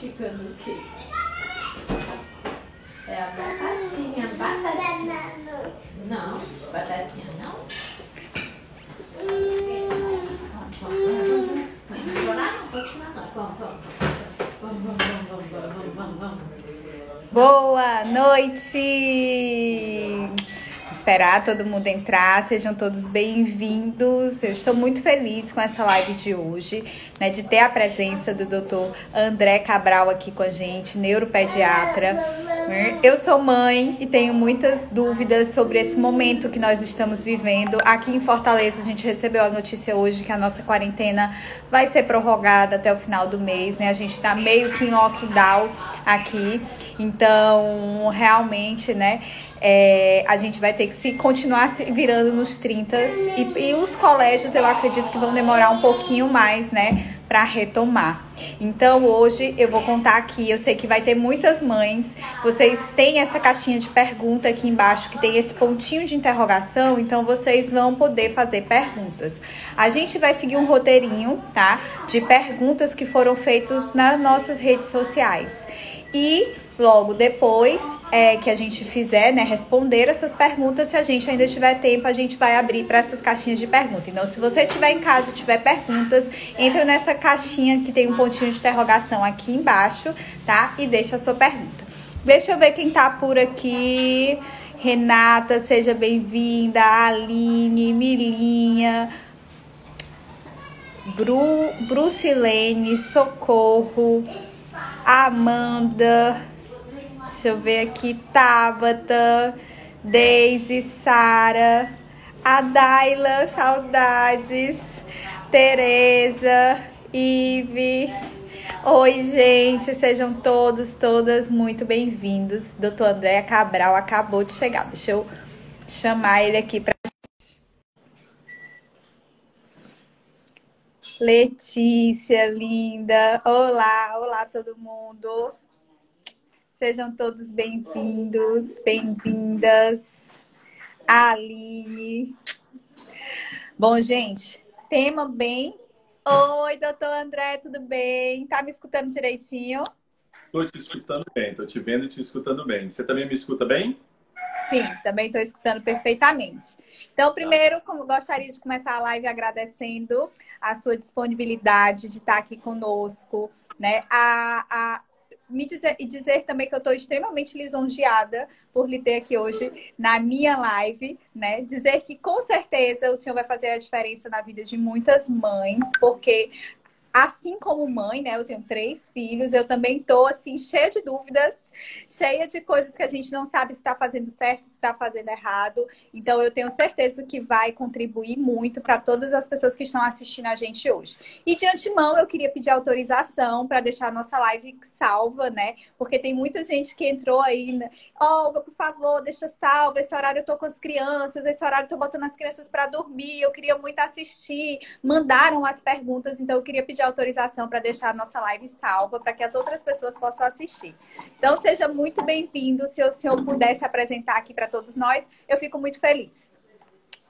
mastigando o quê? É a batatinha, batatinha. Não, batatinha não. Pode chorar? Não pode chorar não. Vamos. Boa noite! Esperar todo mundo entrar, sejam todos bem-vindos. Eu estou muito feliz com essa live de hoje, né, de ter a presença do Dr. André Cabral aqui com a gente, neuropediatra. Eu sou mãe e tenho muitas dúvidas sobre esse momento que nós estamos vivendo. Aqui em Fortaleza, a gente recebeu a notícia hoje que a nossa quarentena vai ser prorrogada até o final do mês, né? A gente está meio que em lockdown aqui, então realmente, né? A gente vai ter que continuar se virando nos 30 e os colégios eu acredito que vão demorar um pouquinho mais, né, para retomar. Então hoje eu vou contar aqui, eu sei que vai ter muitas mães, vocês têm essa caixinha de pergunta aqui embaixo que tem esse pontinho de interrogação, então vocês vão poder fazer perguntas. A gente vai seguir um roteirinho, tá, de perguntas que foram feitas nas nossas redes sociais. E logo depois que a gente fizer, né, responder essas perguntas, se a gente ainda tiver tempo, a gente vai abrir para essas caixinhas de perguntas. Então, se você estiver em casa e tiver perguntas, entra nessa caixinha que tem um pontinho de interrogação aqui embaixo, tá? E deixa a sua pergunta. Deixa eu ver quem tá por aqui. Renata, seja bem-vinda. Aline, Milinha, Brucilene, Socorro, Amanda, deixa eu ver aqui, Tabata, Deise, Sara, Adaila, saudades, Tereza, Ive. Oi, gente, sejam todos, todas muito bem-vindos. Dr. André Cabral acabou de chegar, deixa eu chamar ele aqui para Letícia, linda. Olá todo mundo. Sejam todos bem-vindos, bem-vindas. Aline. Bom, gente, tema bem... Oi, doutor André, tudo bem? Tá me escutando direitinho? Estou te escutando bem, estou te vendo e te escutando bem. Você também me escuta bem? Sim, também estou escutando perfeitamente. Então, primeiro, gostaria de começar a live agradecendo a sua disponibilidade de estar aqui conosco, né? Dizer também que eu estou extremamente lisonjeada por lhe ter aqui hoje na minha live, né? Dizer que com certeza o senhor vai fazer a diferença na vida de muitas mães, porque assim como mãe, né, eu tenho 3 filhos, eu também tô, assim, cheia de dúvidas, cheia de coisas que a gente não sabe se está fazendo certo, se está fazendo errado. Então, eu tenho certeza que vai contribuir muito para todas as pessoas que estão assistindo a gente hoje. E, de antemão, eu queria pedir autorização para deixar a nossa live salva, né? Porque tem muita gente que entrou aí, né? Olga, por favor, deixa salva. Esse horário eu tô com as crianças, esse horário eu tô botando as crianças para dormir, eu queria muito assistir. Mandaram as perguntas, então eu queria pedir autorização para deixar a nossa live salva, para que as outras pessoas possam assistir. Então, seja muito bem-vindo. Se o senhor pudesse apresentar aqui para todos nós, eu fico muito feliz.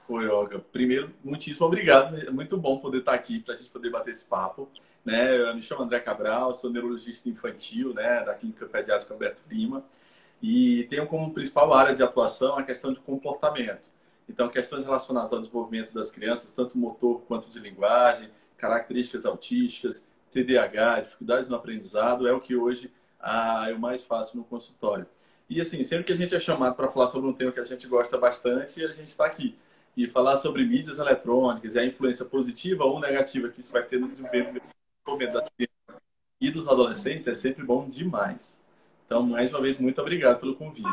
Oi, Olga. Primeiro, muitíssimo obrigado. É muito bom poder estar aqui para a gente poder bater esse papo. Né? Eu me chamo André Cabral, sou neurologista infantil, né, da Clínica Pediátrica Alberto Lima, e tenho como principal área de atuação a questão de comportamento. Então, questões relacionadas ao desenvolvimento das crianças, tanto motor quanto de linguagem, características autísticas, TDAH, dificuldades no aprendizado, é o que hoje eu mais faço no consultório. E assim, sempre que a gente é chamado para falar sobre um tema que a gente gosta bastante, a gente está aqui. E falar sobre mídias eletrônicas e a influência positiva ou negativa que isso vai ter no desenvolvimento das crianças e dos adolescentes é sempre bom demais. Então, mais uma vez, muito obrigado pelo convite.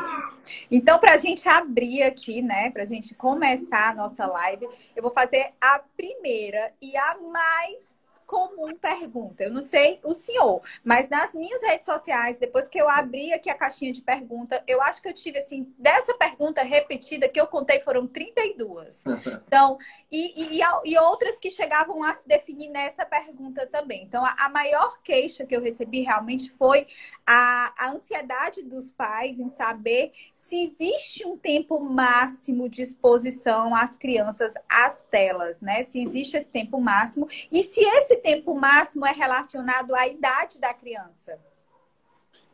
Então, para a gente abrir aqui, né, para a gente começar a nossa live, eu vou fazer a primeira e a mais comum pergunta. Eu não sei o senhor, mas nas minhas redes sociais, depois que eu abri aqui a caixinha de pergunta, eu acho que eu tive, assim, dessa pergunta repetida que eu contei foram 32. Então, e outras que chegavam a se definir nessa pergunta também. Então, a maior queixa que eu recebi realmente foi a ansiedade dos pais em saber se existe um tempo máximo de exposição às crianças às telas, né? Se existe esse tempo máximo e se esse tempo máximo é relacionado à idade da criança.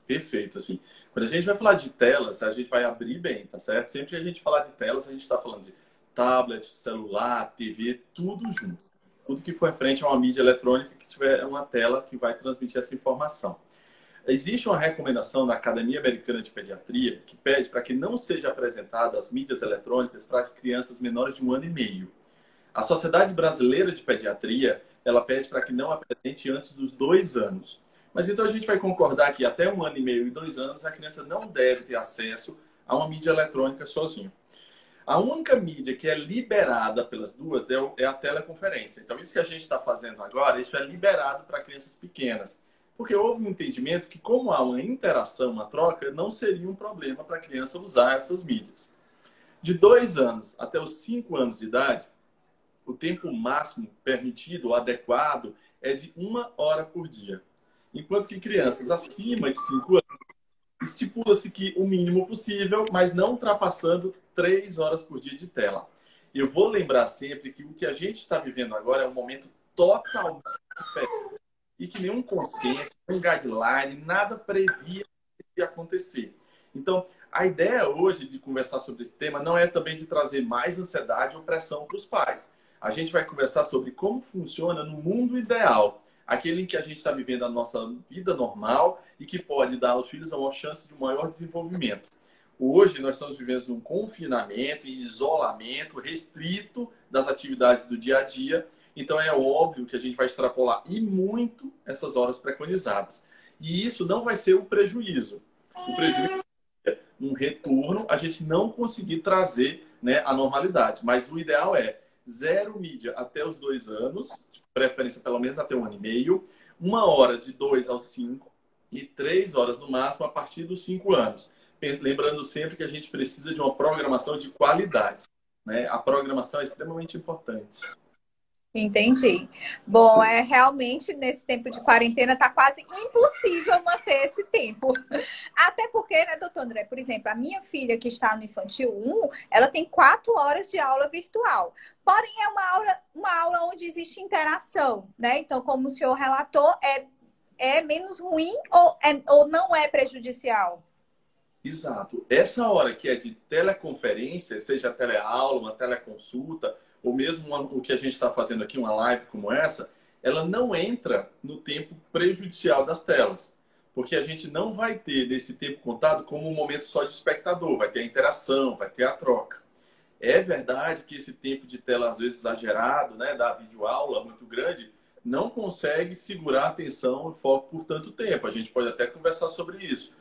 Perfeito, assim. Quando a gente vai falar de telas, a gente vai abrir bem, tá certo? Sempre que a gente falar de telas, a gente está falando de tablet, celular, TV, tudo junto. Tudo que for referente a uma mídia eletrônica que tiver uma tela que vai transmitir essa informação. Existe uma recomendação da Academia Americana de Pediatria que pede para que não seja apresentada as mídias eletrônicas para as crianças menores de 1 ano e meio. A Sociedade Brasileira de Pediatria, ela pede para que não apresente antes dos 2 anos. Mas então a gente vai concordar que até 1 ano e meio e 2 anos a criança não deve ter acesso a uma mídia eletrônica sozinho. A única mídia que é liberada pelas duas é a teleconferência. Então isso que a gente está fazendo agora, isso é liberado para crianças pequenas. Porque houve um entendimento que, como há uma interação, uma troca, não seria um problema para a criança usar essas mídias. De 2 anos até os 5 anos de idade, o tempo máximo permitido, adequado, é de 1 hora por dia. Enquanto que crianças acima de 5 anos, estipula-se que o mínimo possível, mas não ultrapassando 3 horas por dia de tela. Eu vou lembrar sempre que o que a gente está vivendo agora é um momento totalmente diferente e que nenhum consenso, nenhum guideline, nada previa que ia acontecer. Então, a ideia hoje de conversar sobre esse tema não é também de trazer mais ansiedade ou pressão para os pais. A gente vai conversar sobre como funciona no mundo ideal, aquele em que a gente está vivendo a nossa vida normal e que pode dar aos filhos uma chance de um maior desenvolvimento. Hoje, nós estamos vivendo um confinamento e isolamento restrito das atividades do dia a dia. Então, é óbvio que a gente vai extrapolar e muito essas horas preconizadas. E isso não vai ser o prejuízo. O prejuízo é um retorno, a gente não conseguir trazer, né, a normalidade. Mas o ideal é 0 mídia até os 2 anos, de preferência pelo menos até 1 ano e meio, 1 hora de 2 aos 5 e 3 horas no máximo a partir dos 5 anos. Lembrando sempre que a gente precisa de uma programação de qualidade, né? A programação é extremamente importante. Entendi. Bom, realmente nesse tempo de quarentena tá quase impossível manter esse tempo. Até porque, né, doutor André, por exemplo, a minha filha que está no Infantil 1, ela tem 4 horas de aula virtual. Porém, é uma aula onde existe interação, né? Então, como o senhor relatou, é menos ruim ou não é prejudicial? Exato. Essa hora que é de teleconferência, seja teleaula, uma teleconsulta, ou mesmo o que a gente está fazendo aqui, uma live como essa, ela não entra no tempo prejudicial das telas. Porque a gente não vai ter nesse tempo contado como um momento só de espectador, vai ter a interação, vai ter a troca. É verdade que esse tempo de tela, às vezes exagerado, né, da videoaula muito grande, não consegue segurar a atenção e foco por tanto tempo. A gente pode até conversar sobre isso.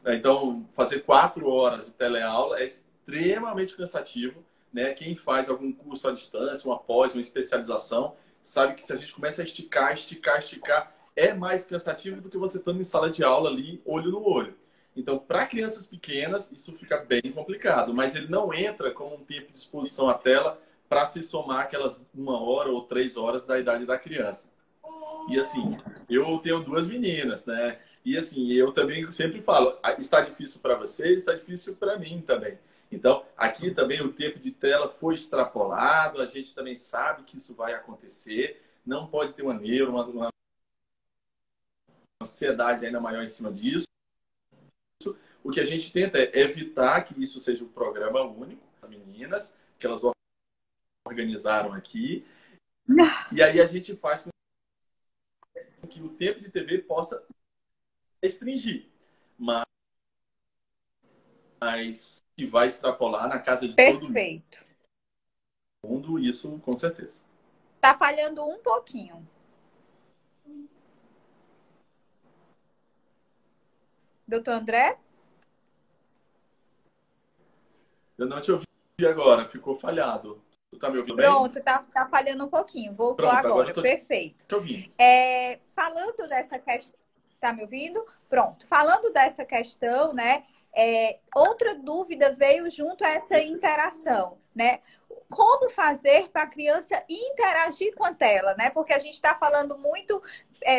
Então, fazer 4 horas de teleaula é extremamente cansativo, né? Quem faz algum curso à distância, uma pós, uma especialização, sabe que se a gente começa a esticar, é mais cansativo do que você estando em sala de aula ali, olho no olho. Então, para crianças pequenas, isso fica bem complicado, mas ele não entra como um tempo de exposição à tela para se somar aquelas 1 hora ou 3 horas da idade da criança. E assim, eu tenho 2 meninas, né? E assim, eu também sempre falo, está difícil para vocês, está difícil para mim também. Então, aqui também o tempo de tela foi extrapolado, a gente também sabe que isso vai acontecer, não pode ter uma ansiedade ainda maior em cima disso. O que a gente tenta é evitar que isso seja um programa único, as meninas, que elas organizaram aqui, e aí a gente faz com que o tempo de TV possa restringir, mas que vai extrapolar na casa de Perfeito. todo mundo, isso com certeza. Tá falhando um pouquinho. Doutor André? Eu não te ouvi agora, ficou falhado. Tu tá me ouvindo bem? Pronto, tá falhando um pouquinho. Voltou Pronto, agora. eu tô Perfeito. te ouvindo. Falando dessa questão... Tá me ouvindo? Pronto. Falando dessa questão, né? Outra dúvida veio junto a essa interação, né? Como fazer para a criança interagir com a tela, né? Porque a gente está falando muito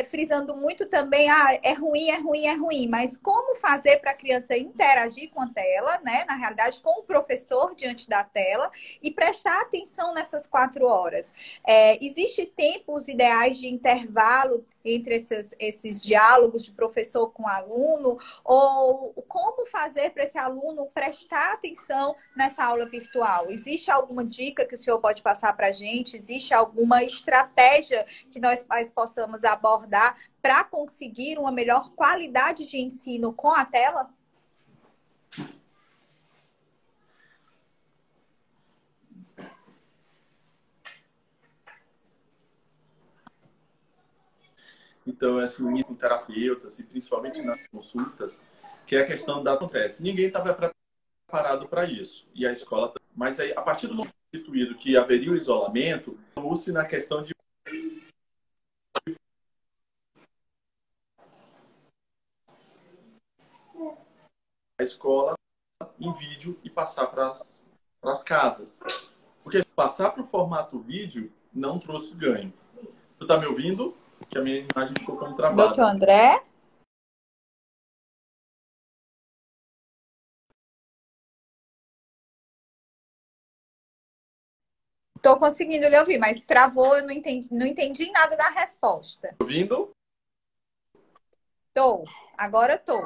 frisando muito também, é ruim, é ruim, é ruim, mas como fazer para a criança interagir com a tela, né? Na realidade, com o professor diante da tela e prestar atenção nessas 4 horas. Existem tempos ideais de intervalo entre esses diálogos de professor com aluno, ou como fazer para esse aluno prestar atenção nessa aula virtual? Existe alguma dica que o senhor pode passar para a gente? Existe alguma estratégia que nós pais possamos abordar para conseguir uma melhor qualidade de ensino com a tela? Então, assim, com terapeutas e principalmente nas consultas, que é a questão da acontece. Ninguém estava preparado para isso. E a escola... Mas aí, a partir do momento instituído que haveria o isolamento, trouxe na questão de a escola em vídeo e passar para as casas. Porque passar para o formato vídeo não trouxe ganho. Tu tá me ouvindo? Que a minha imagem ficou como travada. Doutor André? Estou conseguindo lhe ouvir, mas travou, eu não entendi nada da resposta. Ouvindo? Tô, agora tô.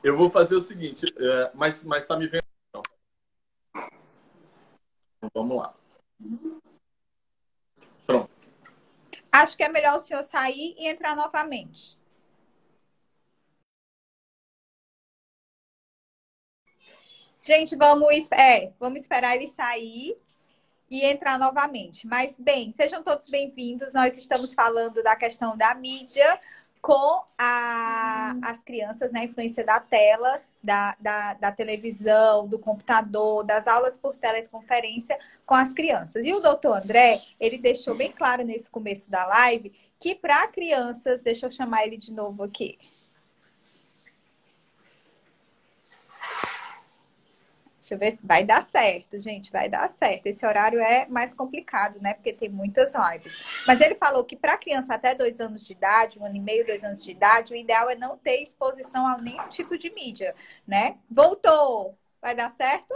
Eu vou fazer o seguinte, mas tá me vendo? Não. Então, vamos lá. Pronto. Acho que é melhor o senhor sair e entrar novamente. Gente, vamos esperar ele sair e entrar novamente. Mas, bem, sejam todos bem-vindos. Nós estamos falando da questão da mídia com as crianças, né? A influência da tela, da televisão, do computador, das aulas por teleconferência com as crianças. E o doutor André, ele deixou bem claro nesse começo da live que para crianças, deixa eu chamar ele de novo aqui. Deixa eu ver se vai dar certo, gente, vai dar certo. Esse horário é mais complicado, né? Porque tem muitas lives. Mas ele falou que para criança até 2 anos de idade, 1 ano e meio, 2 anos de idade, o ideal é não ter exposição a nenhum tipo de mídia, né? Voltou! Vai dar certo?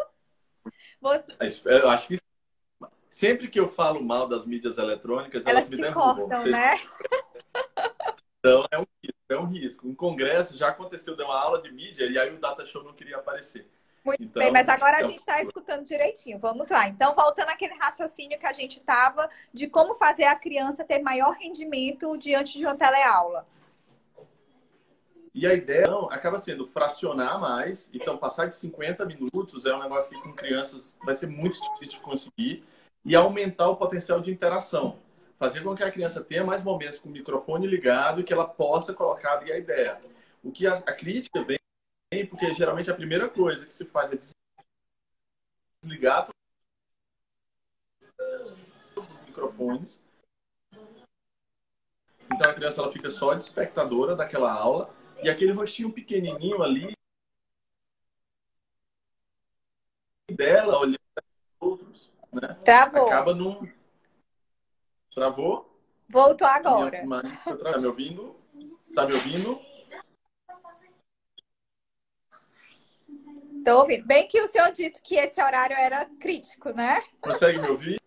Eu acho que sempre que eu falo mal das mídias eletrônicas, elas me derrubam. Cortam, né? Então, é um risco. Um congresso já aconteceu, deu uma aula de mídia e aí o Data Show não queria aparecer. Muito então, bem, mas agora a gente está escutando direitinho. Vamos lá. Então, voltando àquele raciocínio que a gente estava de como fazer a criança ter maior rendimento diante de uma teleaula. E a ideia acaba sendo fracionar mais. Então, passar de 50 minutos é um negócio que com crianças vai ser muito difícil de conseguir. E aumentar o potencial de interação. Fazer com que a criança tenha mais momentos com o microfone ligado e que ela possa colocar ali a ideia. O que a crítica vem porque geralmente a primeira coisa que se faz é desligar todos os microfones. Então a criança ela fica só de espectadora daquela aula e aquele rostinho pequenininho ali dela olhando para os outros, né? Travou. Acaba num... Travou? Voltou agora. Tá me ouvindo? Tá me ouvindo? Tô ouvindo. Bem que o senhor disse que esse horário era crítico, né? Consegue me ouvir?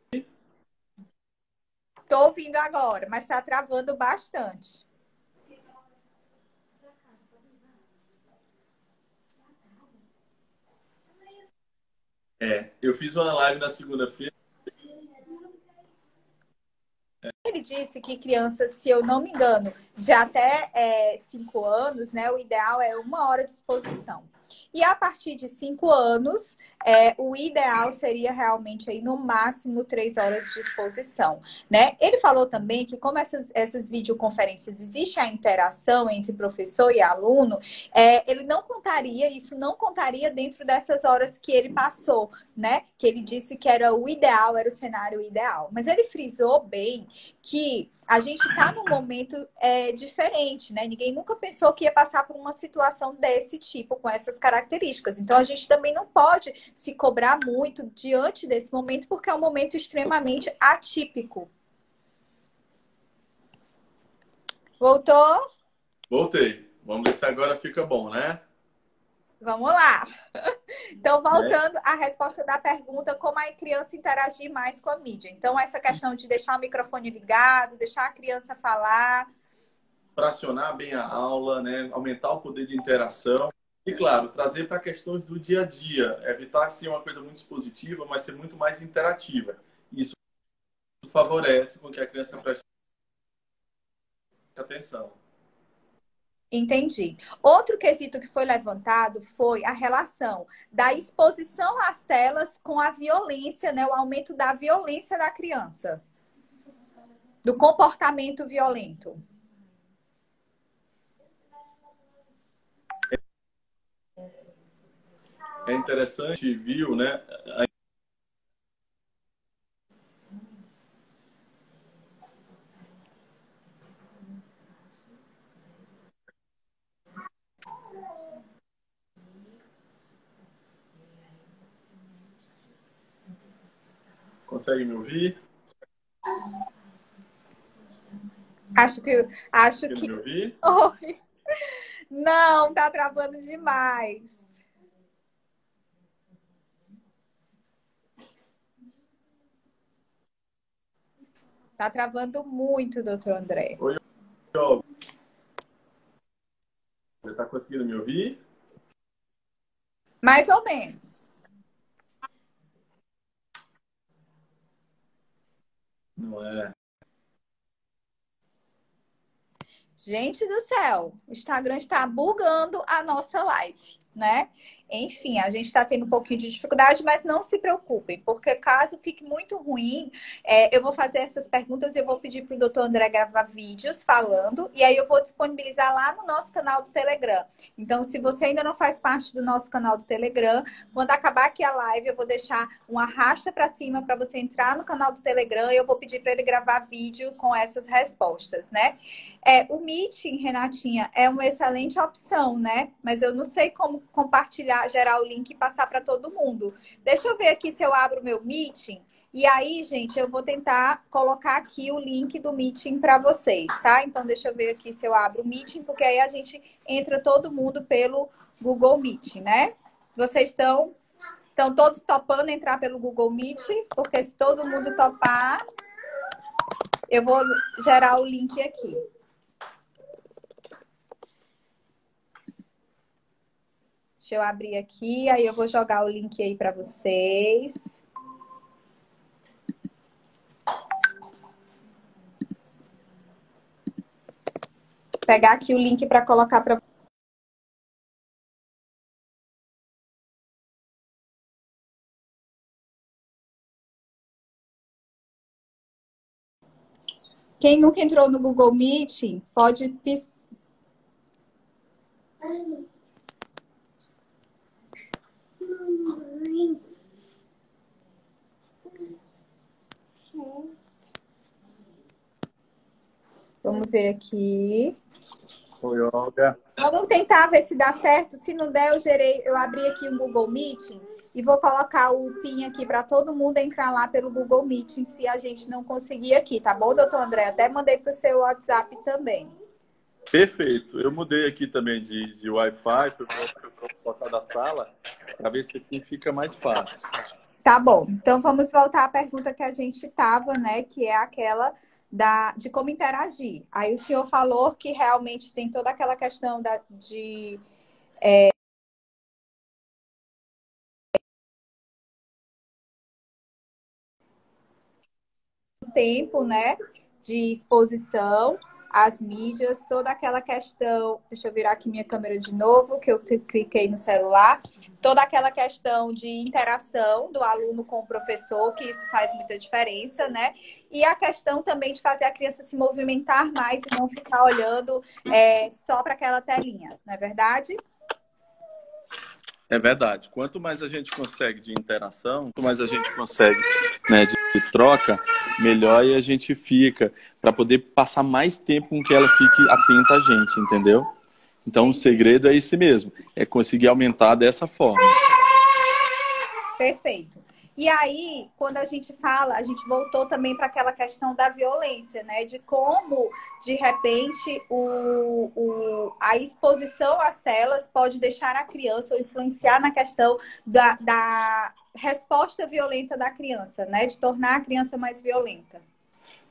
Tô ouvindo agora, mas tá travando bastante. Eu fiz uma live na segunda-feira. Ele disse que crianças, se eu não me engano, de até 5 anos, né? O ideal é 1 hora de exposição. E a partir de 5 anos, o ideal seria realmente aí, no máximo 3 horas de exposição, né? Ele falou também que como essas videoconferências existe a interação entre professor e aluno, ele não contaria, isso não contaria dentro dessas horas que ele passou, né? Que ele disse que era o ideal, era o cenário ideal. Mas ele frisou bem que a gente está num momento diferente, né? Ninguém nunca pensou que ia passar por uma situação desse tipo, com essas características. Então, a gente também não pode se cobrar muito diante desse momento, porque é um momento extremamente atípico. Voltou? Voltei. Vamos ver se agora fica bom, né? Vamos lá. Então, voltando à resposta da pergunta, como a criança interagir mais com a mídia. Então, essa questão de deixar o microfone ligado, deixar a criança falar. Fracionar bem a aula, né? Aumentar o poder de interação. E, claro, trazer para questões do dia a dia. Evitar ser uma coisa muito expositiva, mas ser muito mais interativa. Isso favorece com que a criança preste atenção. Entendi. Outro quesito que foi levantado foi a relação da exposição às telas com a violência, né? O aumento da violência da criança, do comportamento violento. É interessante, viu, né? Consegue me ouvir? Acho Consegue que... me ouvir? Oi. Não, tá travando demais. Tá travando muito, doutor André. Oi, Olga. Você está conseguindo me ouvir? Mais ou menos. Não é. Gente do céu, o Instagram está bugando a nossa live, né? Enfim, a gente está tendo um pouquinho de dificuldade, mas não se preocupem, porque caso fique muito ruim, eu vou fazer essas perguntas e eu vou pedir para o doutor André gravar vídeos falando, e aí eu vou disponibilizar lá no nosso canal do Telegram. Então, se você ainda não faz parte do nosso canal do Telegram, quando acabar aqui a live, eu vou deixar um arrasta para cima para você entrar no canal do Telegram e eu vou pedir para ele gravar vídeo com essas respostas, né? O Meeting, Renatinha, é uma excelente opção, né? Mas eu não sei como compartilhar, gerar o link e passar para todo mundo. Deixa eu ver aqui se eu abro o meu Meeting. E aí, gente, eu vou tentar colocar aqui o link do Meeting para vocês, tá? Então, deixa eu ver aqui se eu abro o Meeting, porque aí a gente entra todo mundo pelo Google Meet, né? Vocês estão todos topando entrar pelo Google Meet? Porque se todo mundo topar, eu vou gerar o link aqui. Deixa eu abrir aqui, aí eu vou jogar o link aí para vocês. Pegar aqui o link para colocar para quem nunca entrou no Google Meet, pode Vamos ver aqui. Oi, Olga. Vamos tentar ver se dá certo. Se não der, eu abri aqui o Google Meeting e vou colocar o PIN aqui para todo mundo entrar lá pelo Google Meeting se a gente não conseguir aqui, tá bom, doutor André? Até mandei para o seu WhatsApp também. Perfeito. Eu mudei aqui também de Wi-Fi, fui botar da sala, para ver se aqui fica mais fácil. Tá bom. Então vamos voltar à pergunta que a gente estava, né? Que é aquela de como interagir. Aí o senhor falou que realmente tem toda aquela questão de tempo, né? De exposição. as mídias, toda aquela questão, deixa eu virar aqui minha câmera de novo, que eu cliquei no celular, toda aquela questão de interação do aluno com o professor, que isso faz muita diferença, né? E a questão também de fazer a criança se movimentar mais e não ficar olhando só para aquela telinha, não é verdade? É verdade. Quanto mais a gente consegue de interação, quanto mais a gente consegue, né, de troca, melhor e a gente fica, para poder passar mais tempo com que ela fique atenta a gente, entendeu? Então o segredo é esse mesmo, é conseguir aumentar dessa forma. Perfeito. E aí, quando a gente fala, a gente voltou também para aquela questão da violência, né? De como, de repente, a exposição às telas pode deixar a criança ou influenciar na questão da resposta violenta da criança, né? De tornar a criança mais violenta.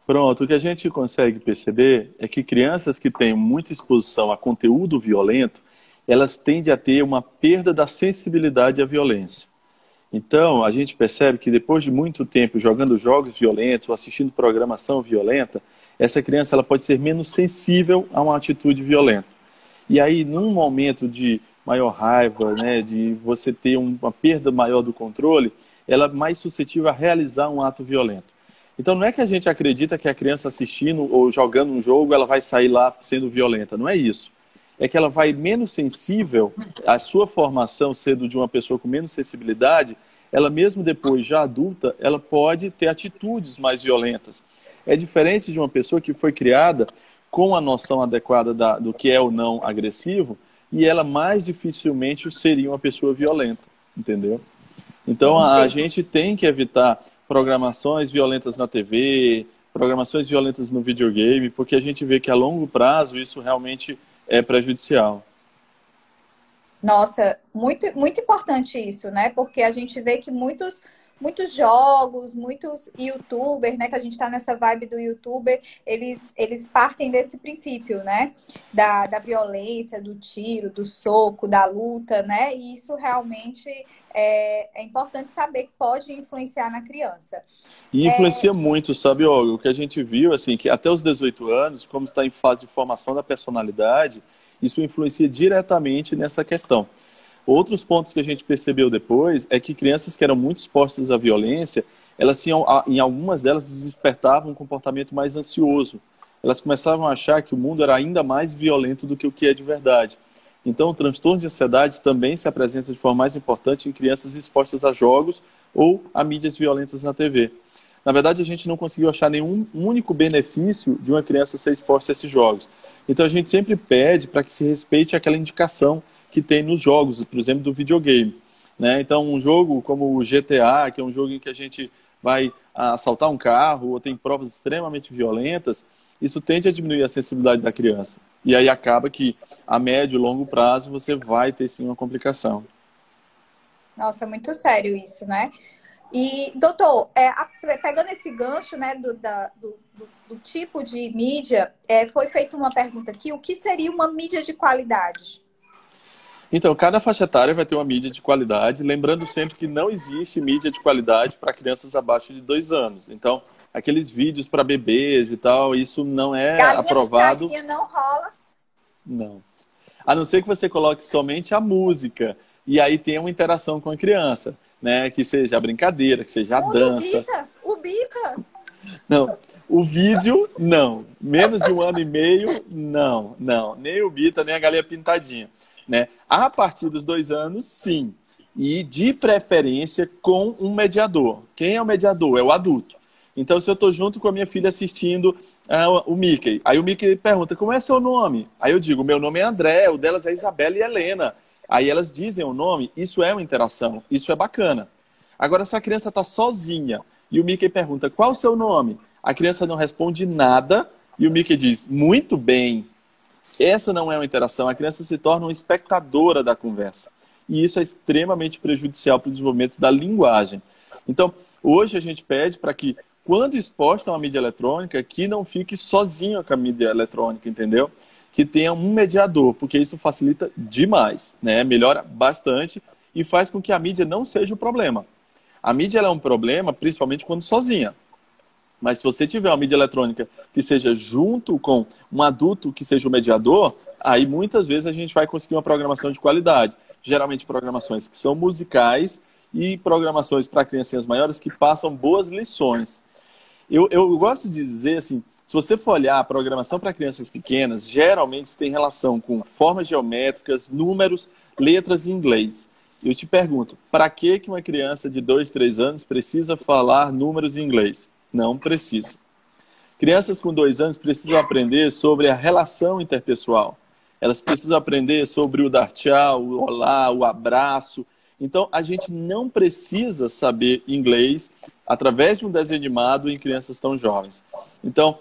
Pronto, o que a gente consegue perceber é que crianças que têm muita exposição a conteúdo violento, elas tendem a ter uma perda da sensibilidade à violência. Então, a gente percebe que depois de muito tempo jogando jogos violentos ou assistindo programação violenta, essa criança ela pode ser menos sensível a uma atitude violenta. E aí, num momento de maior raiva, né, de você ter uma perda maior do controle, ela é mais suscetível a realizar um ato violento. Então, não é que a gente acredita que a criança assistindo ou jogando um jogo, ela vai sair lá sendo violenta. Não é isso. É que ela vai menos sensível, a sua formação sendo de uma pessoa com menos sensibilidade, ela mesmo depois, já adulta, ela pode ter atitudes mais violentas. É diferente de uma pessoa que foi criada com a noção adequada do que é ou não agressivo, e ela mais dificilmente seria uma pessoa violenta, entendeu? Então a gente tem que evitar programações violentas na TV, programações violentas no videogame, porque a gente vê que a longo prazo isso realmente é prejudicial. Nossa, muito, muito importante isso, né? Porque a gente vê que muitos jogos, muitos youtubers, né? Que a gente tá nessa vibe do youtuber, eles partem desse princípio, né? Da violência, do tiro, do soco, da luta, né? E isso realmente é importante saber que pode influenciar na criança. E influencia muito, sabe, Olga? O que a gente viu, assim, que até os 18 anos, como está em fase de formação da personalidade, isso influencia diretamente nessa questão. Outros pontos que a gente percebeu depois é que crianças que eram muito expostas à violência, elas tinham, em algumas delas despertavam um comportamento mais ansioso. Elas começavam a achar que o mundo era ainda mais violento do que o que é de verdade. Então, o transtorno de ansiedade também se apresenta de forma mais importante em crianças expostas a jogos ou a mídias violentas na TV. Na verdade, a gente não conseguiu achar nenhum único benefício de uma criança ser exposta a esses jogos. Então, a gente sempre pede para que se respeite aquela indicação que tem nos jogos, por exemplo, do videogame, né? Então, um jogo como o GTA, que é um jogo em que a gente vai assaltar um carro ou tem provas extremamente violentas, isso tende a diminuir a sensibilidade da criança. E aí acaba que, a médio e longo prazo, você vai ter, sim, uma complicação. Nossa, muito sério isso, né? E, doutor, pegando esse gancho, né, do tipo de mídia, foi feita uma pergunta aqui, o que seria uma mídia de qualidade? Então, cada faixa etária vai ter uma mídia de qualidade, lembrando sempre que não existe mídia de qualidade para crianças abaixo de 2 anos. Então, aqueles vídeos para bebês e tal, isso não é aprovado. Galinha não rola? Não. A não ser que você coloque somente a música e aí tenha uma interação com a criança, né? Que seja a brincadeira, que seja a dança. O Bita! Não, o vídeo, não. Menos de 1 ano e meio, não. Nem o Bita, nem a galinha pintadinha. Né? A partir dos 2 anos, sim. E de preferência com um mediador. Quem é o mediador? É o adulto. Então, se eu estou junto com a minha filha assistindo o Mickey, aí o Mickey pergunta, como é seu nome? Aí eu digo, meu nome é André, o delas é Isabela e Helena. Aí elas dizem o nome, isso é uma interação, isso é bacana. Agora, se a criança está sozinha e o Mickey pergunta, qual o seu nome? A criança não responde nada e o Mickey diz, muito bem. Essa não é uma interação, a criança se torna uma espectadora da conversa. E isso é extremamente prejudicial para o desenvolvimento da linguagem. Então, hoje a gente pede para que, quando exposta a uma mídia eletrônica, que não fique sozinho com a mídia eletrônica, entendeu? Que tenha um mediador, porque isso facilita demais, né? Melhora bastante e faz com que a mídia não seja o problema. A mídia ela é um problema, principalmente quando sozinha. Mas se você tiver uma mídia eletrônica que seja junto com um adulto que seja o mediador, aí muitas vezes a gente vai conseguir uma programação de qualidade. Geralmente programações que são musicais e programações para criancinhas maiores que passam boas lições. Eu gosto de dizer assim, se você for olhar a programação para crianças pequenas, geralmente tem relação com formas geométricas, números, letras em inglês. Eu te pergunto, para que uma criança de 2, 3 anos precisa falar números em inglês? Não precisa. Crianças com 2 anos precisam aprender sobre a relação interpessoal. Elas precisam aprender sobre o dar tchau, o olá, o abraço. Então, a gente não precisa saber inglês através de um desenho animado em crianças tão jovens. Então,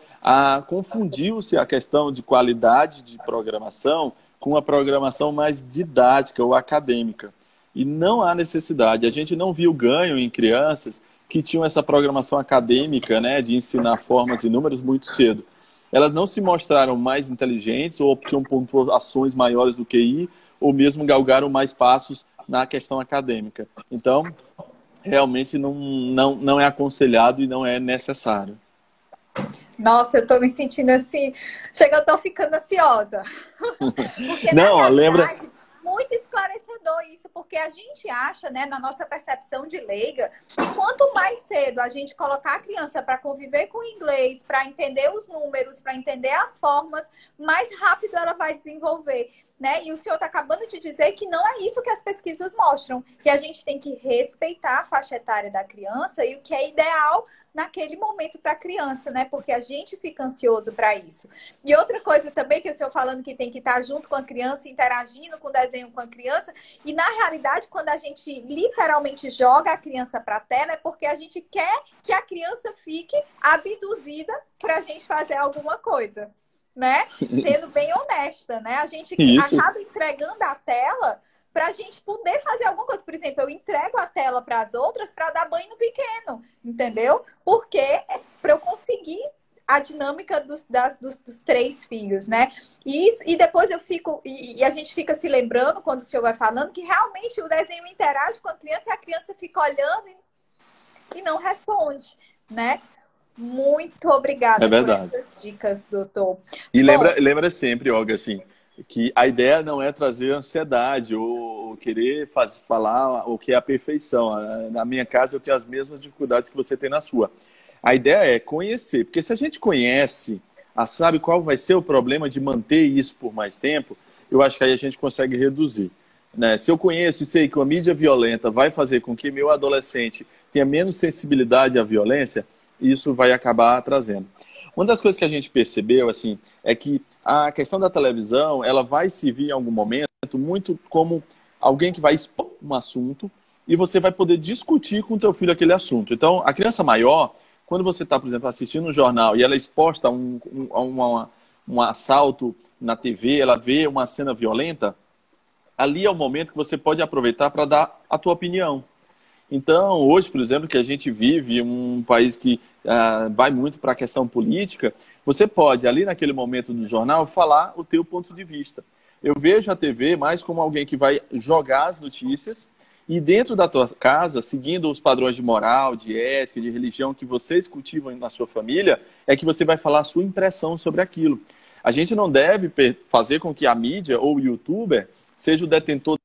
confundiu-se a questão de qualidade de programação com a programação mais didática ou acadêmica. E não há necessidade. A gente não viu ganho em crianças que tinham essa programação acadêmica, né, de ensinar formas e números muito cedo. Elas não se mostraram mais inteligentes ou obtinham pontuações maiores do QI, ou mesmo galgaram mais passos na questão acadêmica. Então, realmente não é aconselhado e não é necessário. Nossa, eu tô me sentindo assim, chega, eu tô ficando ansiosa. Porque, não, na realidade, lembra... muito esclarecedor isso, porque a gente acha, né, na nossa percepção de leiga, que quanto mais cedo a gente colocar a criança para conviver com o inglês, para entender os números, para entender as formas, mais rápido ela vai desenvolver. Né? E o senhor está acabando de dizer que não é isso que as pesquisas mostram, que a gente tem que respeitar a faixa etária da criança e o que é ideal naquele momento para a criança, né? Porque a gente fica ansioso para isso. E outra coisa também que o senhor falando que tem que estar junto com a criança, interagindo com o desenho com a criança, e na realidade quando a gente literalmente joga a criança para a tela é porque a gente quer que a criança fique abduzida para a gente fazer alguma coisa. Né? Sendo bem honesta, né? A gente acaba entregando a tela para a gente poder fazer alguma coisa. Por exemplo, eu entrego a tela para as outras para dar banho no pequeno, entendeu? Porque é para eu conseguir a dinâmica dos 3 filhos, né? E depois eu fico, e a gente fica se lembrando, quando o senhor vai falando, que realmente o desenho interage com a criança e a criança fica olhando e não responde, né? Muito obrigada por essas dicas, doutor. E lembra sempre, Olga, assim, que a ideia não é trazer ansiedade ou querer falar o que é a perfeição. Na minha casa eu tenho as mesmas dificuldades que você tem na sua. A ideia é conhecer, porque se a gente conhece, sabe qual vai ser o problema de manter isso por mais tempo, eu acho que aí a gente consegue reduzir. Né? Se eu conheço e sei que uma mídia violenta vai fazer com que meu adolescente tenha menos sensibilidade à violência, isso vai acabar trazendo. Uma das coisas que a gente percebeu assim, é que a questão da televisão ela vai servir em algum momento muito como alguém que vai expor um assunto e você vai poder discutir com o teu filho aquele assunto. Então, a criança maior, quando você está, por exemplo, assistindo um jornal e ela é exposta a um assalto na TV, ela vê uma cena violenta, ali é o momento que você pode aproveitar para dar a tua opinião. Então, hoje, por exemplo, que a gente vive um país que vai muito para a questão política, você pode, ali naquele momento do jornal, falar o teu ponto de vista. Eu vejo a TV mais como alguém que vai jogar as notícias e dentro da tua casa, seguindo os padrões de moral, de ética, de religião que vocês cultivam na sua família, é que você vai falar a sua impressão sobre aquilo. A gente não deve fazer com que a mídia ou o youtuber seja o detentor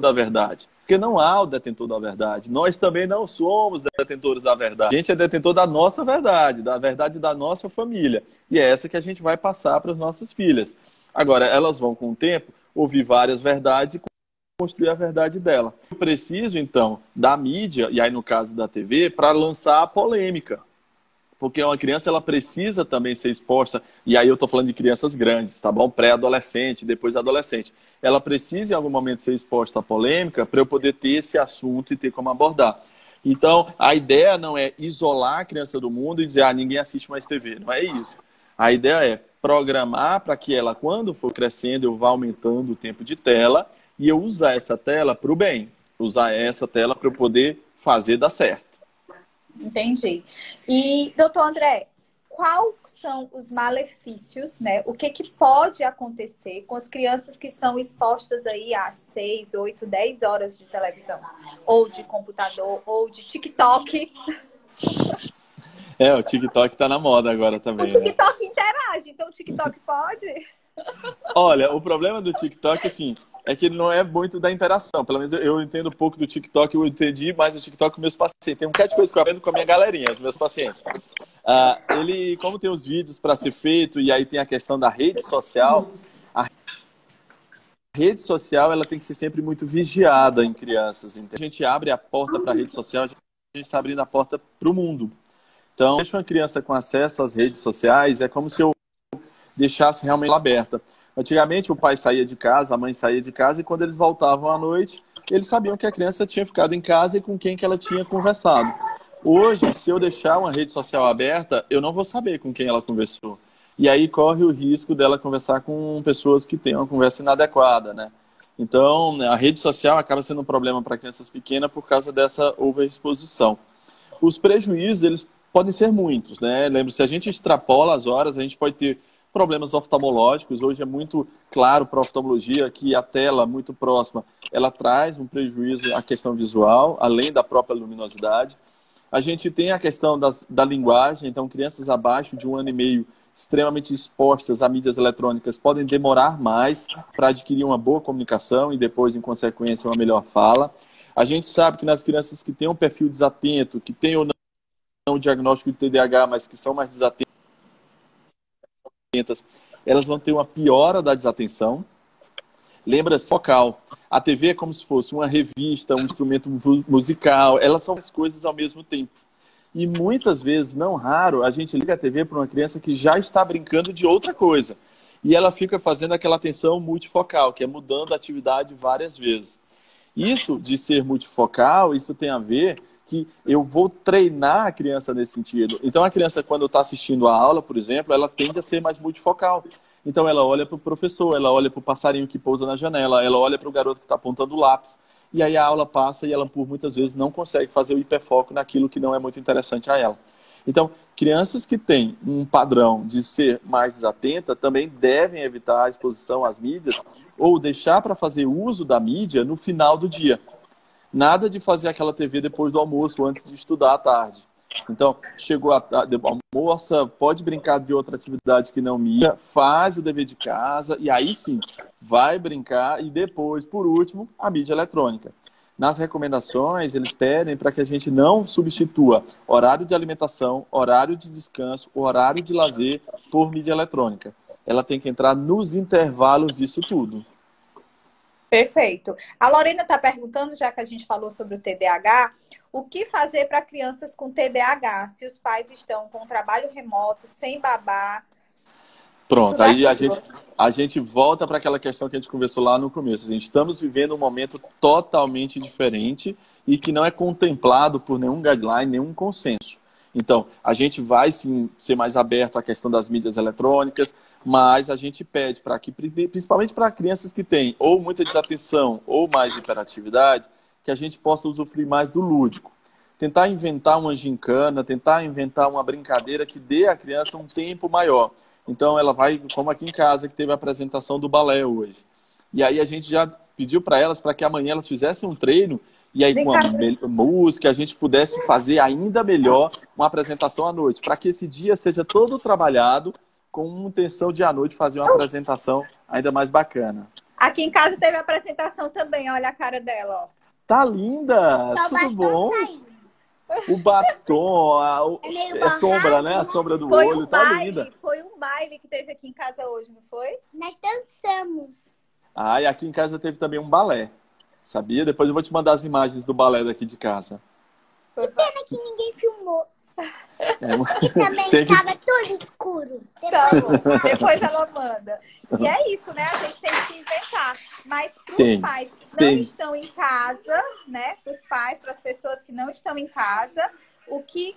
da verdade. Porque não há o detentor da verdade. Nós também não somos detentores da verdade. A gente é detentor da nossa verdade, da verdade da nossa família. E é essa que a gente vai passar para as nossas filhas. Agora, elas vão, com o tempo, ouvir várias verdades e construir a verdade dela. Eu preciso, então, da mídia, e aí no caso da TV, para lançar a polêmica. Porque uma criança ela precisa também ser exposta, e aí eu estou falando de crianças grandes, tá bom? Pré-adolescente, depois adolescente. Ela precisa em algum momento ser exposta à polêmica para eu poder ter esse assunto e ter como abordar. Então, a ideia não é isolar a criança do mundo e dizer, ninguém assiste mais TV. Não é isso. A ideia é programar para que ela, quando for crescendo, eu vá aumentando o tempo de tela e eu usar essa tela para o bem. Usar essa tela para eu poder fazer dar certo. Entendi. E, doutor André, quais são os malefícios, né? O que pode acontecer com as crianças que são expostas aí a 6, 8, 10 horas de televisão? Ou de computador, ou de TikTok? É, o TikTok tá na moda agora O também, né? TikTok interage, então o TikTok pode? Olha, o problema do TikTok, assim, é que ele não é muito da interação. Pelo menos eu entendo pouco do TikTok, eu entendi mais do TikTok com meus pacientes. Tem um bocado de coisa que eu aprendo com a minha galerinha, os meus pacientes. Ele, como tem os vídeos para ser feito, e aí tem a questão da rede social, a rede social ela tem que ser sempre muito vigiada em crianças. Então, a gente abre a porta para a rede social, a gente está abrindo a porta para o mundo. Então, deixa uma criança com acesso às redes sociais, é como se eu deixasse realmente ela aberta. Antigamente, o pai saía de casa, a mãe saía de casa, e quando eles voltavam à noite, eles sabiam que a criança tinha ficado em casa e com quem que ela tinha conversado. Hoje, se eu deixar uma rede social aberta, eu não vou saber com quem ela conversou. E aí corre o risco dela conversar com pessoas que têm uma conversa inadequada, né? Então, a rede social acaba sendo um problema para crianças pequenas por causa dessa overexposição. Os prejuízos, eles podem ser muitos, né? Lembra, se a gente extrapola as horas, a gente pode ter problemas oftalmológicos. Hoje é muito claro para a oftalmologia que a tela muito próxima, ela traz um prejuízo à questão visual, além da própria luminosidade. A gente tem a questão da linguagem, então crianças abaixo de 1 ano e meio extremamente expostas a mídias eletrônicas podem demorar mais para adquirir uma boa comunicação e depois, em consequência, uma melhor fala. A gente sabe que nas crianças que têm um perfil desatento, que têm ou não o diagnóstico de TDAH, mas que são mais desatentas, elas vão ter uma piora da desatenção. Lembra-se, focal. A TV é como se fosse uma revista, um instrumento musical. Elas são as coisas ao mesmo tempo. E muitas vezes, não raro, a gente liga a TV para uma criança que já está brincando de outra coisa. E ela fica fazendo aquela atenção multifocal, que é mudando a atividade várias vezes. Isso de ser multifocal, isso tem a ver que eu vou treinar a criança nesse sentido. Então, a criança, quando está assistindo a aula, por exemplo, ela tende a ser mais multifocal. Então, ela olha para o professor, ela olha para o passarinho que pousa na janela, ela olha para o garoto que está apontando o lápis. E aí a aula passa e ela, por muitas vezes, não consegue fazer o hiperfoco naquilo que não é muito interessante a ela. Então, crianças que têm um padrão de ser mais desatenta também devem evitar a exposição às mídias ou deixar para fazer uso da mídia no final do dia. Nada de fazer aquela TV depois do almoço, antes de estudar à tarde. Então, chegou a tarde, almoça, pode brincar de outra atividade que não mídia, faz o dever de casa e aí sim, vai brincar e depois, por último, a mídia eletrônica. Nas recomendações, eles pedem para que a gente não substitua horário de alimentação, horário de descanso, horário de lazer por mídia eletrônica. Ela tem que entrar nos intervalos disso tudo. Perfeito. A Lorena está perguntando, já que a gente falou sobre o TDAH, o que fazer para crianças com TDAH, se os pais estão com trabalho remoto, sem babá? Pronto, aí a gente volta para aquela questão que a gente conversou lá no começo. Estamos vivendo um momento totalmente diferente e que não é contemplado por nenhum guideline, nenhum consenso. Então, a gente vai sim ser mais aberto à questão das mídias eletrônicas, mas a gente pede para que, principalmente para crianças que têm ou muita desatenção ou mais hiperatividade, que a gente possa usufruir mais do lúdico. Tentar inventar uma gincana, tentar inventar uma brincadeira que dê à criança um tempo maior. Então, ela vai, como aqui em casa, que teve a apresentação do balé hoje. E aí a gente já pediu para elas, para que amanhã elas fizessem um treino, e aí com a música a gente pudesse fazer ainda melhor uma apresentação à noite, para que esse dia seja todo trabalhado com intenção de à noite fazer uma apresentação ainda mais bacana. Aqui em casa teve apresentação também, olha a cara dela, ó. Tá linda! Tudo bom? O batom, a sombra, né? A sombra do olho, tá linda. Foi um baile que teve aqui em casa hoje, não foi? Nós dançamos. Ah, e aqui em casa teve também um balé, sabia? Depois eu vou te mandar as imagens do balé daqui de casa. Que pena que ninguém filmou. É, E também estava tudo escuro. Tá bom. Depois ela manda. E é isso, né? A gente tem que inventar. Mas para os pais que não estão em casa, né? Para os pais, para as pessoas que não estão em casa, o que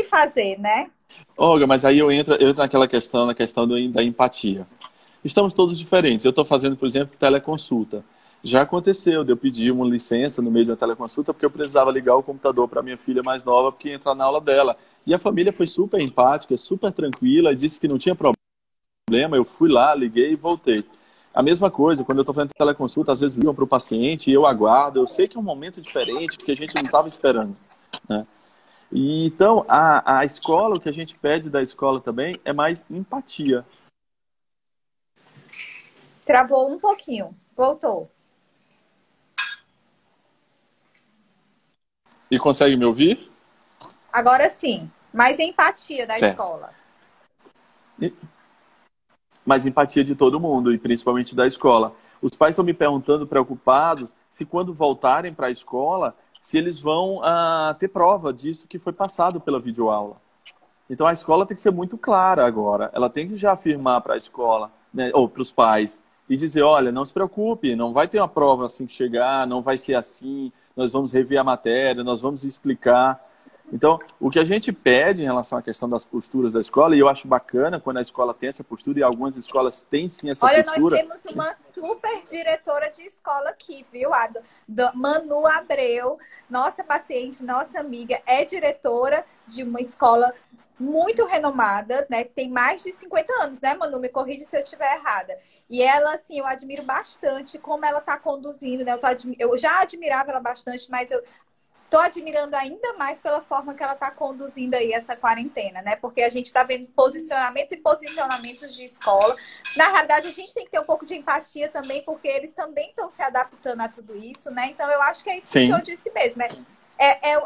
fazer, né? Olga, mas aí eu entro naquela questão, na questão da empatia. Estamos todos diferentes. Eu estou fazendo, por exemplo, teleconsulta. Já aconteceu de eu pedir uma licença no meio de uma teleconsulta porque eu precisava ligar o computador para minha filha mais nova porque ia entrar na aula dela. E a família foi super empática, super tranquila, disse que não tinha problema. Eu fui lá, liguei e voltei. A mesma coisa, quando eu estou fazendo teleconsulta, às vezes ligam para o paciente e eu aguardo. Eu sei que é um momento diferente, porque a gente não estava esperando, né? E, então, a escola, o que a gente pede da escola também é mais empatia. Travou um pouquinho. Voltou. E consegue me ouvir? Agora sim. Mais empatia da Certo. escola. Mais empatia de todo mundo, e principalmente da escola. Os pais estão me perguntando, preocupados, se quando voltarem para a escola, se eles vão ter prova disso que foi passado pela videoaula. Então a escola tem que ser muito clara agora. Ela tem que já afirmar para a escola, né, ou para os pais, e dizer, olha, não se preocupe, não vai ter uma prova assim que chegar, não vai ser assim, nós vamos rever a matéria, nós vamos explicar. Então, o que a gente pede em relação à questão das posturas da escola, e eu acho bacana quando a escola tem essa postura, e algumas escolas têm sim essa postura. Olha, nós temos uma super diretora de escola aqui, viu? A Manu Abreu, nossa paciente, nossa amiga, é diretora de uma escola muito renomada, né? Tem mais de 50 anos, né, Manu? Me corrige se eu estiver errada. E ela, assim, eu admiro bastante como ela está conduzindo, né? Eu já admirava ela bastante, mas eu tô admirando ainda mais pela forma que ela está conduzindo aí essa quarentena, né? Porque a gente está vendo posicionamentos e posicionamentos de escola. Na realidade, a gente tem que ter um pouco de empatia também, porque eles também estão se adaptando a tudo isso, né? Então, eu acho que é isso que eu disse mesmo.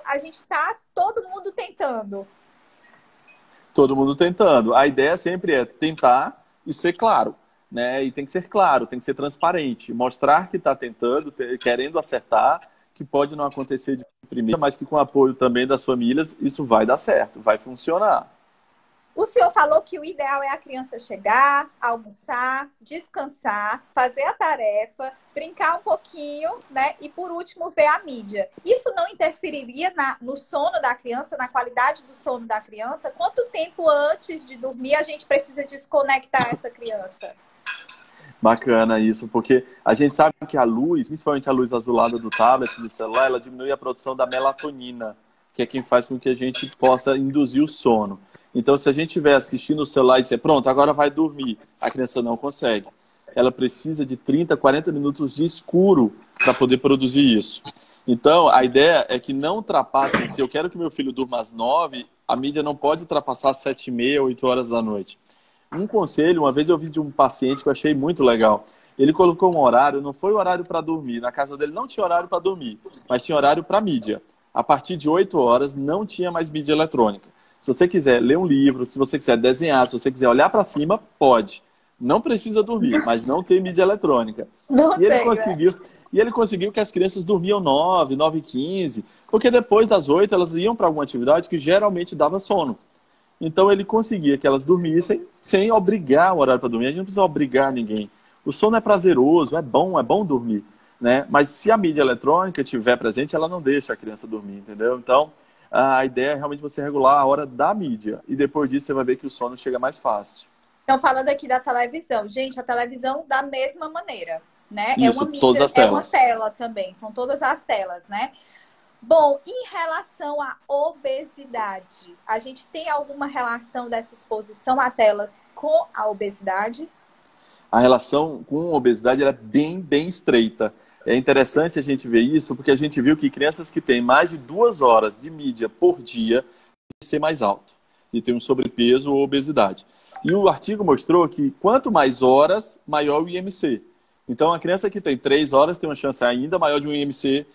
A gente está todo mundo tentando. Todo mundo tentando. A ideia sempre é tentar e ser claro, né? E tem que ser claro, tem que ser transparente. Mostrar que está tentando, querendo acertar, que pode não acontecer de primeira, mas que com o apoio também das famílias, isso vai dar certo, vai funcionar. O senhor falou que o ideal é a criança chegar, almoçar, descansar, fazer a tarefa, brincar um pouquinho, né? E, por último, ver a mídia. Isso não interferiria no sono da criança, na qualidade do sono da criança? Quanto tempo antes de dormir a gente precisa desconectar essa criança? Bacana isso, porque a gente sabe que a luz, principalmente a luz azulada do tablet, do celular, ela diminui a produção da melatonina, que é quem faz com que a gente possa induzir o sono. Então, se a gente estiver assistindo o celular e dizer, pronto, agora vai dormir, a criança não consegue. Ela precisa de 30, 40 minutos de escuro para poder produzir isso. Então, a ideia é que não ultrapasse, se eu quero que meu filho durma às 9, a mídia não pode ultrapassar às 7h30, 8 horas da noite. Um conselho, uma vez eu vi de um paciente que eu achei muito legal. Ele colocou um horário, não foi o horário para dormir. Na casa dele não tinha horário para dormir, mas tinha horário para mídia. A partir de 8 horas não tinha mais mídia eletrônica. Se você quiser ler um livro, se você quiser desenhar, se você quiser olhar para cima, pode. Não precisa dormir, mas não tem mídia eletrônica. E ele conseguiu que as crianças dormiam 9, 9h15, porque depois das 8 elas iam para alguma atividade que geralmente dava sono. Então ele conseguia que elas dormissem sem obrigar o horário para dormir. A gente não precisa obrigar ninguém. O sono é prazeroso, é bom dormir, né? Mas se a mídia eletrônica estiver presente, ela não deixa a criança dormir, entendeu? Então, a ideia é realmente você regular a hora da mídia. E depois disso você vai ver que o sono chega mais fácil. Então, falando aqui da televisão. Gente, a televisão da mesma maneira, né? Isso, é uma mídia, todas as telas. É uma tela também. São todas as telas, né? Bom, em relação à obesidade, a gente tem alguma relação dessa exposição a telas com a obesidade? A relação com a obesidade é bem estreita. É interessante a gente ver isso, porque a gente viu que crianças que têm mais de 2 horas de mídia por dia têm que ser mais alto, e tem um sobrepeso ou obesidade. E o artigo mostrou que quanto mais horas, maior o IMC. Então, a criança que tem 3 horas tem uma chance ainda maior de um IMC,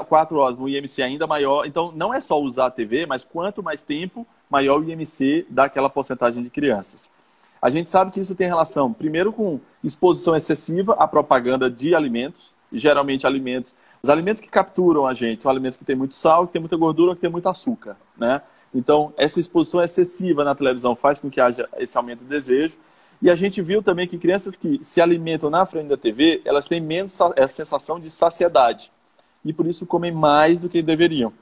4 horas, um IMC ainda maior. Então, não é só usar a TV, mas quanto mais tempo, maior o IMC daquela porcentagem de crianças. A gente sabe que isso tem relação, primeiro, com exposição excessiva à propaganda de alimentos, geralmente alimentos. Os alimentos que capturam a gente são alimentos que têm muito sal, que têm muita gordura, que têm muito açúcar, né? Então, essa exposição excessiva na televisão faz com que haja esse aumento de desejo. E a gente viu também que crianças que se alimentam na frente da TV, elas têm menos essa sensação de saciedade. E por isso comem mais do que deveriam.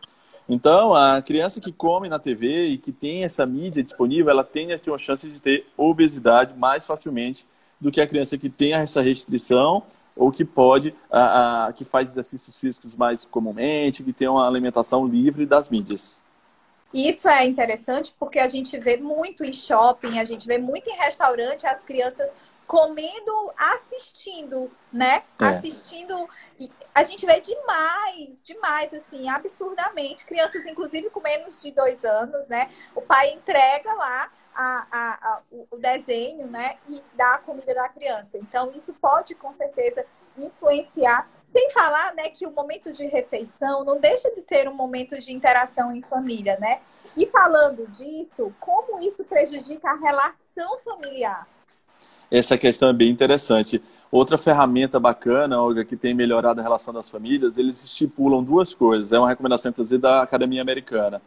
Então, a criança que come na TV e que tem essa mídia disponível, ela tende a ter uma chance de ter obesidade mais facilmente do que a criança que tem essa restrição ou que pode, que faz exercícios físicos mais comumente, que tem uma alimentação livre das mídias. Isso é interessante porque a gente vê muito em shopping, a gente vê muito em restaurante as crianças comendo, assistindo, né? Assistindo. E a gente vê demais, assim, absurdamente. Crianças, inclusive, com menos de 2 anos, né? O pai entrega lá o desenho, né? E dá a comida da criança. Então, isso pode, com certeza, influenciar. Sem falar, né, que o momento de refeição não deixa de ser um momento de interação em família, né? E falando disso, como isso prejudica a relação familiar? Essa questão é bem interessante. Outra ferramenta bacana, Olga, que tem melhorado a relação das famílias, eles estipulam 2 coisas. É uma recomendação, inclusive, da Academia Americana.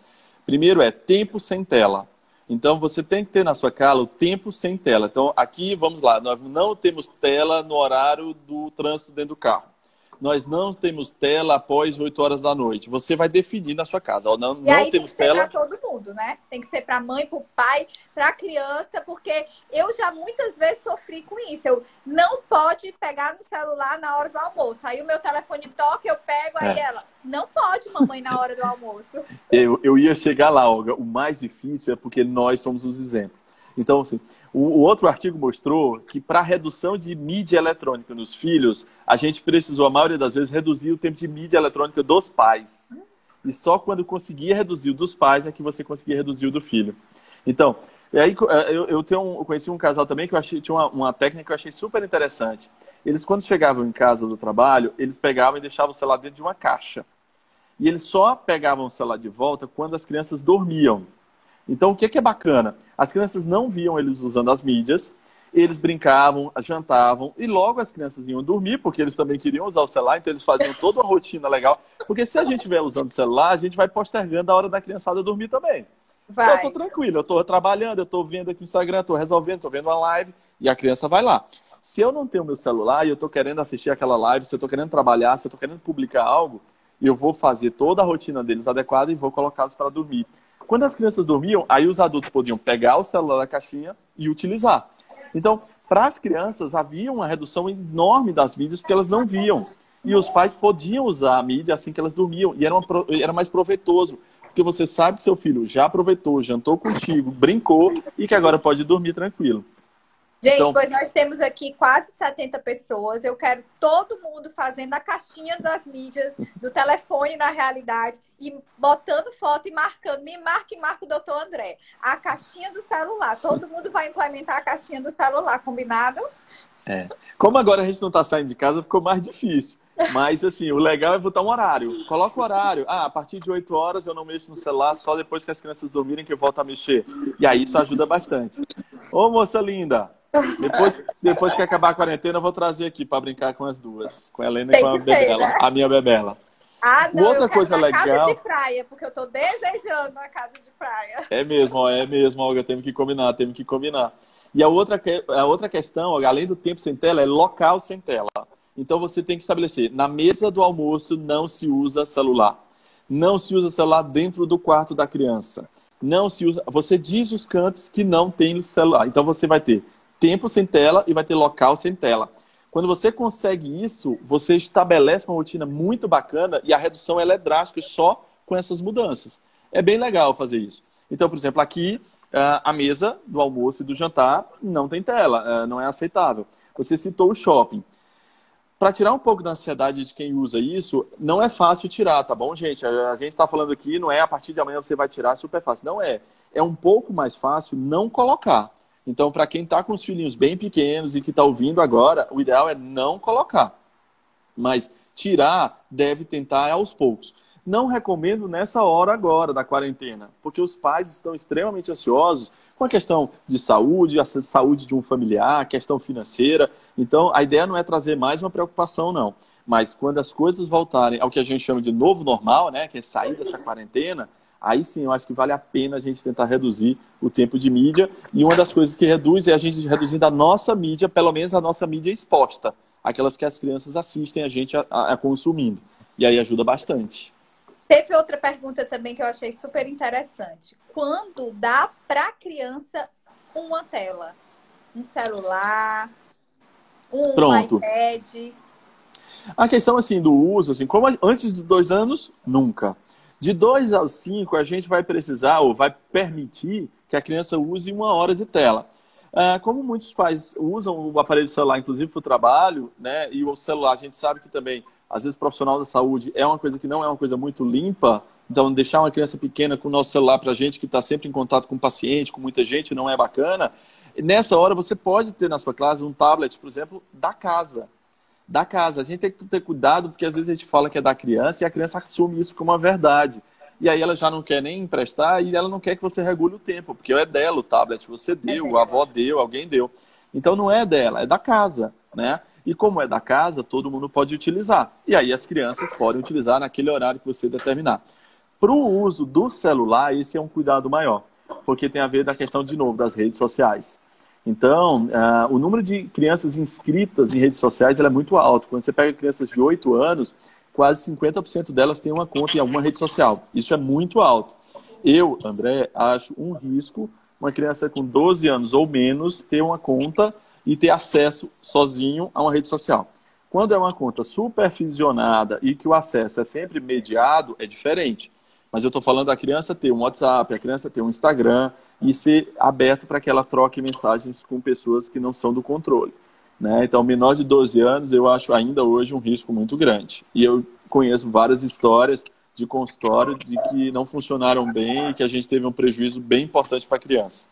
Primeiro é tempo sem tela. Então, você tem que ter na sua casa o tempo sem tela. Então, aqui, vamos lá, nós não temos tela no horário do trânsito dentro do carro. Nós não temos tela após 8 horas da noite. Você vai definir na sua casa. Não, e aí temos tem que ser tela para todo mundo, né? Tem que ser para a mãe, para o pai, para a criança, porque eu já muitas vezes sofri com isso. Eu não pode pegar no celular na hora do almoço. Aí o meu telefone toca, eu pego, aí ela, não pode, mamãe, na hora do almoço. Eu ia chegar lá, Olga. O mais difícil é porque nós somos os exemplos. Então, assim, o outro artigo mostrou que para a redução de mídia eletrônica nos filhos, a gente precisou, a maioria das vezes, reduzir o tempo de mídia eletrônica dos pais. E só quando conseguia reduzir o dos pais é que você conseguia reduzir o do filho. Então, aí, eu conheci um casal também que eu achei, tinha uma técnica que eu achei super interessante. Eles, quando chegavam em casa do trabalho, eles pegavam e deixavam o celular dentro de uma caixa. E eles só pegavam o celular de volta quando as crianças dormiam. Então, o que é bacana? As crianças não viam eles usando as mídias, eles brincavam, jantavam, e logo as crianças iam dormir, porque eles também queriam usar o celular, então eles faziam toda uma rotina legal. Porque se a gente estiver usando o celular, a gente vai postergando a hora da criançada dormir também. Vai. Então, eu estou tranquilo, eu estou trabalhando, eu estou vendo aqui no Instagram, estou resolvendo, estou vendo uma live, e a criança vai lá. Se eu não tenho meu celular e eu estou querendo assistir aquela live, se eu estou querendo trabalhar, se eu estou querendo publicar algo, eu vou fazer toda a rotina deles adequada e vou colocá-los para dormir. Quando as crianças dormiam, aí os adultos podiam pegar o celular da caixinha e utilizar. Então, para as crianças, havia uma redução enorme das mídias porque elas não viam. E os pais podiam usar a mídia assim que elas dormiam. E era mais proveitoso. Porque você sabe que seu filho já aproveitou, jantou contigo, brincou e que agora pode dormir tranquilo. Gente, Então, pois nós temos aqui quase 70 pessoas. Eu quero todo mundo fazendo a caixinha das mídias, do telefone na realidade, e botando foto e marcando. Me marca e marca o doutor André. A caixinha do celular. Todo mundo vai implementar a caixinha do celular, combinado? Como agora a gente não está saindo de casa, ficou mais difícil. Mas, assim, o legal é botar um horário. Coloca o horário. A partir de 8 horas eu não mexo no celular, só depois que as crianças dormirem que eu volto a mexer. E aí isso ajuda bastante. Ô, moça linda! Depois que acabar a quarentena, eu vou trazer aqui para brincar com as duas. Com a Helena e com a Bebela, né? A minha Bebela. Ah, não, outra coisa legal... casa de praia, porque eu tô desejando uma casa de praia. É mesmo, Olga, temos que combinar. E a outra questão, Olga, além do tempo sem tela, é local sem tela. Então você tem que estabelecer, na mesa do almoço não se usa celular. Não se usa celular dentro do quarto da criança. Não se usa... Você diz os cantos que não tem celular. Então você vai ter tempo sem tela e vai ter local sem tela. Quando você consegue isso, você estabelece uma rotina muito bacana e a redução ela é drástica só com essas mudanças. É bem legal fazer isso. Então, por exemplo, aqui a mesa do almoço e do jantar não tem tela, não é aceitável. Você citou o shopping. Para tirar um pouco da ansiedade de quem usa isso, não é fácil tirar, tá bom, gente? A gente está falando aqui, não é a partir de amanhã você vai tirar, super fácil. Não é. É um pouco mais fácil não colocar. Então, para quem está com os filhinhos bem pequenos e que está ouvindo agora, o ideal é não colocar. Mas tirar, deve tentar aos poucos. Não recomendo nessa hora agora da quarentena, porque os pais estão extremamente ansiosos com a questão de saúde, a saúde de um familiar, a questão financeira. Então, a ideia não é trazer mais uma preocupação, não. Mas quando as coisas voltarem ao que a gente chama de novo normal, né, que é sair dessa quarentena, aí sim eu acho que vale a pena a gente tentar reduzir o tempo de mídia. E uma das coisas que reduz é a gente reduzindo a nossa mídia, pelo menos a nossa mídia exposta, aquelas que as crianças assistem a gente a consumindo. E aí ajuda bastante. Teve outra pergunta também que eu achei super interessante. Quando dá para a criança uma tela? Um celular, iPad? A questão assim, do uso, assim, como antes de 2 anos, nunca. De 2 aos 5, a gente vai precisar ou vai permitir que a criança use 1 hora de tela. Como muitos pais usam o aparelho celular, inclusive para o trabalho, né? E o celular, a gente sabe que também, às vezes, profissional da saúde é uma coisa que não é uma coisa muito limpa. Então, deixar uma criança pequena com o nosso celular para a gente que está sempre em contato com o paciente, com muita gente, não é bacana. Nessa hora, você pode ter na sua classe um tablet, por exemplo, da casa. Da casa. A gente tem que ter cuidado, porque às vezes a gente fala que é da criança e a criança assume isso como uma verdade. E aí ela já não quer nem emprestar e ela não quer que você regule o tempo, porque é dela o tablet, você deu, a avó deu, alguém deu. Então não é dela, é da casa, né? E como é da casa, todo mundo pode utilizar. E aí as crianças podem utilizar naquele horário que você determinar. Para o uso do celular, esse é um cuidado maior, porque tem a ver da questão, de novo, das redes sociais. Então, o número de crianças inscritas em redes sociais é muito alto. Quando você pega crianças de 8 anos, quase 50% delas têm uma conta em alguma rede social. Isso é muito alto. Eu, André, acho um risco uma criança com 12 anos ou menos ter uma conta e ter acesso sozinho a uma rede social. Quando é uma conta supervisionada e que o acesso é sempre mediado, é diferente. Mas eu estou falando da criança ter um WhatsApp, a criança ter um Instagram e ser aberto para que ela troque mensagens com pessoas que não são do controle. Né? Então, menor de 12 anos, eu acho ainda hoje um risco muito grande. E eu conheço várias histórias de consultório de que não funcionaram bem e que a gente teve um prejuízo bem importante para a criança.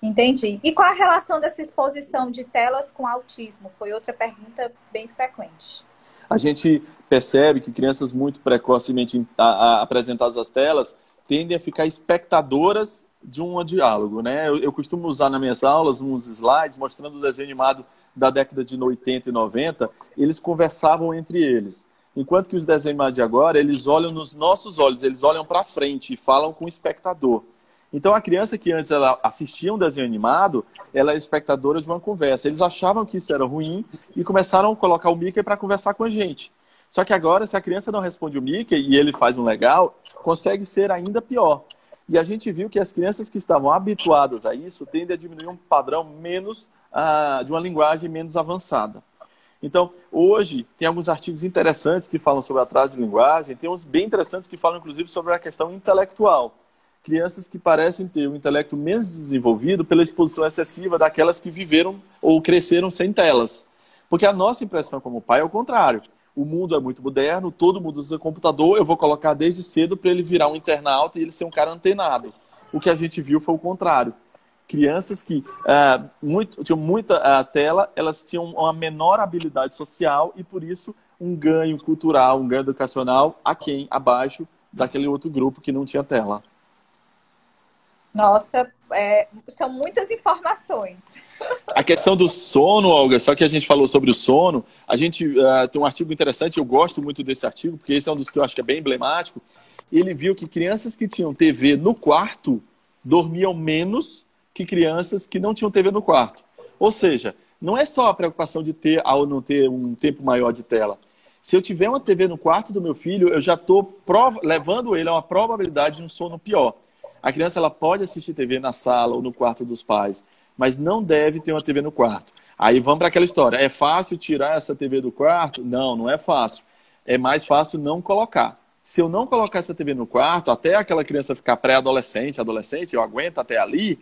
Entendi. E qual a relação dessa exposição de telas com autismo? Foi outra pergunta bem frequente. A gente percebe que crianças muito precocemente apresentadas às telas tendem a ficar espectadoras de um diálogo, né? Eu costumo usar nas minhas aulas uns slides mostrando o desenho animado da década de 80 e 90, eles conversavam entre eles. Enquanto que os desenhos animados de agora, eles olham nos nossos olhos, eles olham para frente e falam com o espectador. Então a criança que antes ela assistia um desenho animado, ela é espectadora de uma conversa. Eles achavam que isso era ruim e começaram a colocar o Mickey para conversar com a gente. Só que agora, se a criança não responde o Mickey e ele faz um legal, consegue ser ainda pior. E a gente viu que as crianças que estavam habituadas a isso tendem a diminuir um padrão menos, de uma linguagem menos avançada. Então, hoje, tem alguns artigos interessantes que falam sobre atraso de linguagem, tem uns bem interessantes que falam, inclusive, sobre a questão intelectual. Crianças que parecem ter um intelecto menos desenvolvido pela exposição excessiva daquelas que viveram ou cresceram sem telas. Porque a nossa impressão como pai é o contrário. O mundo é muito moderno, todo mundo usa computador, eu vou colocar desde cedo para ele virar um internauta e ele ser um cara antenado. O que a gente viu foi o contrário. Crianças que tinham muita tela, elas tinham uma menor habilidade social e, por isso, um ganho cultural, um ganho educacional abaixo daquele outro grupo que não tinha tela. Nossa, são muitas informações. A questão do sono, Olga, só que a gente falou sobre o sono, a gente tem um artigo interessante, eu gosto muito desse artigo, porque esse é um dos que eu acho que é bem emblemático. Ele viu que crianças que tinham TV no quarto dormiam menos que crianças que não tinham TV no quarto. Ou seja, não é só a preocupação de ter ou não ter um tempo maior de tela. Se eu tiver uma TV no quarto do meu filho, eu já estou levando ele a uma probabilidade de um sono pior. A criança ela pode assistir TV na sala ou no quarto dos pais, mas não deve ter uma TV no quarto. Aí vamos para aquela história. É fácil tirar essa TV do quarto? Não, não é fácil. É mais fácil não colocar. Se eu não colocar essa TV no quarto, até aquela criança ficar pré-adolescente, adolescente, eu aguento até ali,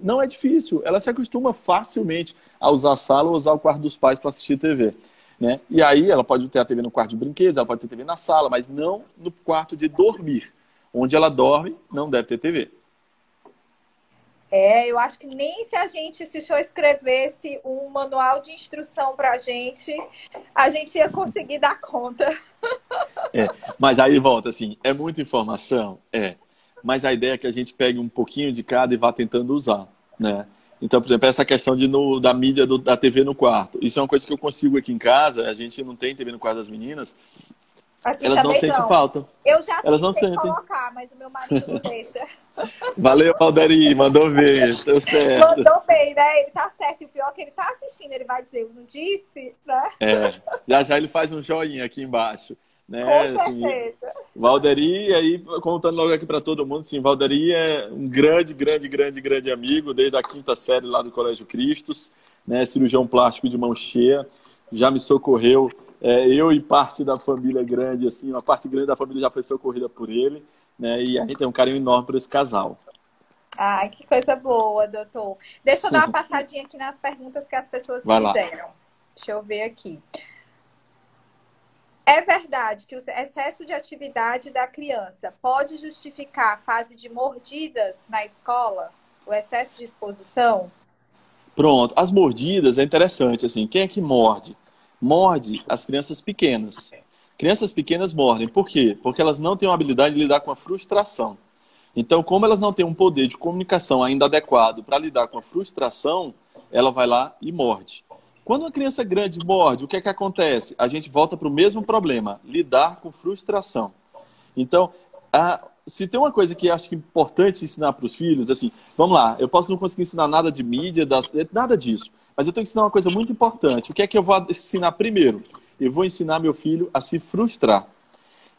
não é difícil. Ela se acostuma facilmente a usar a sala ou usar o quarto dos pais para assistir TV. Né? E aí ela pode ter a TV no quarto de brinquedos, ela pode ter TV na sala, mas não no quarto de dormir. Onde ela dorme, não deve ter TV. Eu acho que nem se o senhor escrevesse um manual de instrução para a gente ia conseguir dar conta. Mas aí volta assim, é muita informação? Mas a ideia é que a gente pegue um pouquinho de cada e vá tentando usar, né? Então, por exemplo, essa questão da mídia da TV no quarto. Isso é uma coisa que eu consigo aqui em casa, a gente não tem TV no quarto das meninas. Aqui elas não sentem falta. Eu já elas não tentei sentem colocar, mas o meu marido não deixa. Valeu, Valderi, mandou ver, tá certo. Mandou bem, né? Ele tá certo. E o pior é que ele tá assistindo, ele vai dizer, eu não disse, né? Já ele faz um joinha aqui embaixo. Né? Com certeza. Assim, Valderi, aí contando logo aqui para todo mundo, assim, Valderi é um grande amigo, desde a 5ª série lá do Colégio Cristos, né? Cirurgião plástico de mão cheia, já me socorreu. Eu e parte da família grande, assim, uma parte grande da família já foi socorrida por ele, né? E a gente tem um carinho enorme por esse casal. Ai, que coisa boa, doutor. Deixa eu dar uma passadinha aqui nas perguntas que as pessoas Vai lá. fizeram. Deixa eu ver aqui. É verdade que o excesso de atividade da criança pode justificar a fase de mordidas na escola? O excesso de exposição? Pronto. As mordidas é interessante, assim. Quem é que morde? Morde as crianças pequenas. Crianças pequenas mordem. Por quê? Porque elas não têm uma habilidade de lidar com a frustração. Então, como elas não têm um poder de comunicação ainda adequado para lidar com a frustração, ela vai lá e morde. Quando uma criança grande morde, o que é que acontece? A gente volta para o mesmo problema, lidar com frustração. Então, se tem uma coisa que eu acho que é importante ensinar para os filhos, assim, vamos lá, eu posso não conseguir ensinar nada de mídia, nada disso, mas eu tenho que ensinar uma coisa muito importante. O que é que eu vou ensinar primeiro? Eu vou ensinar meu filho a se frustrar.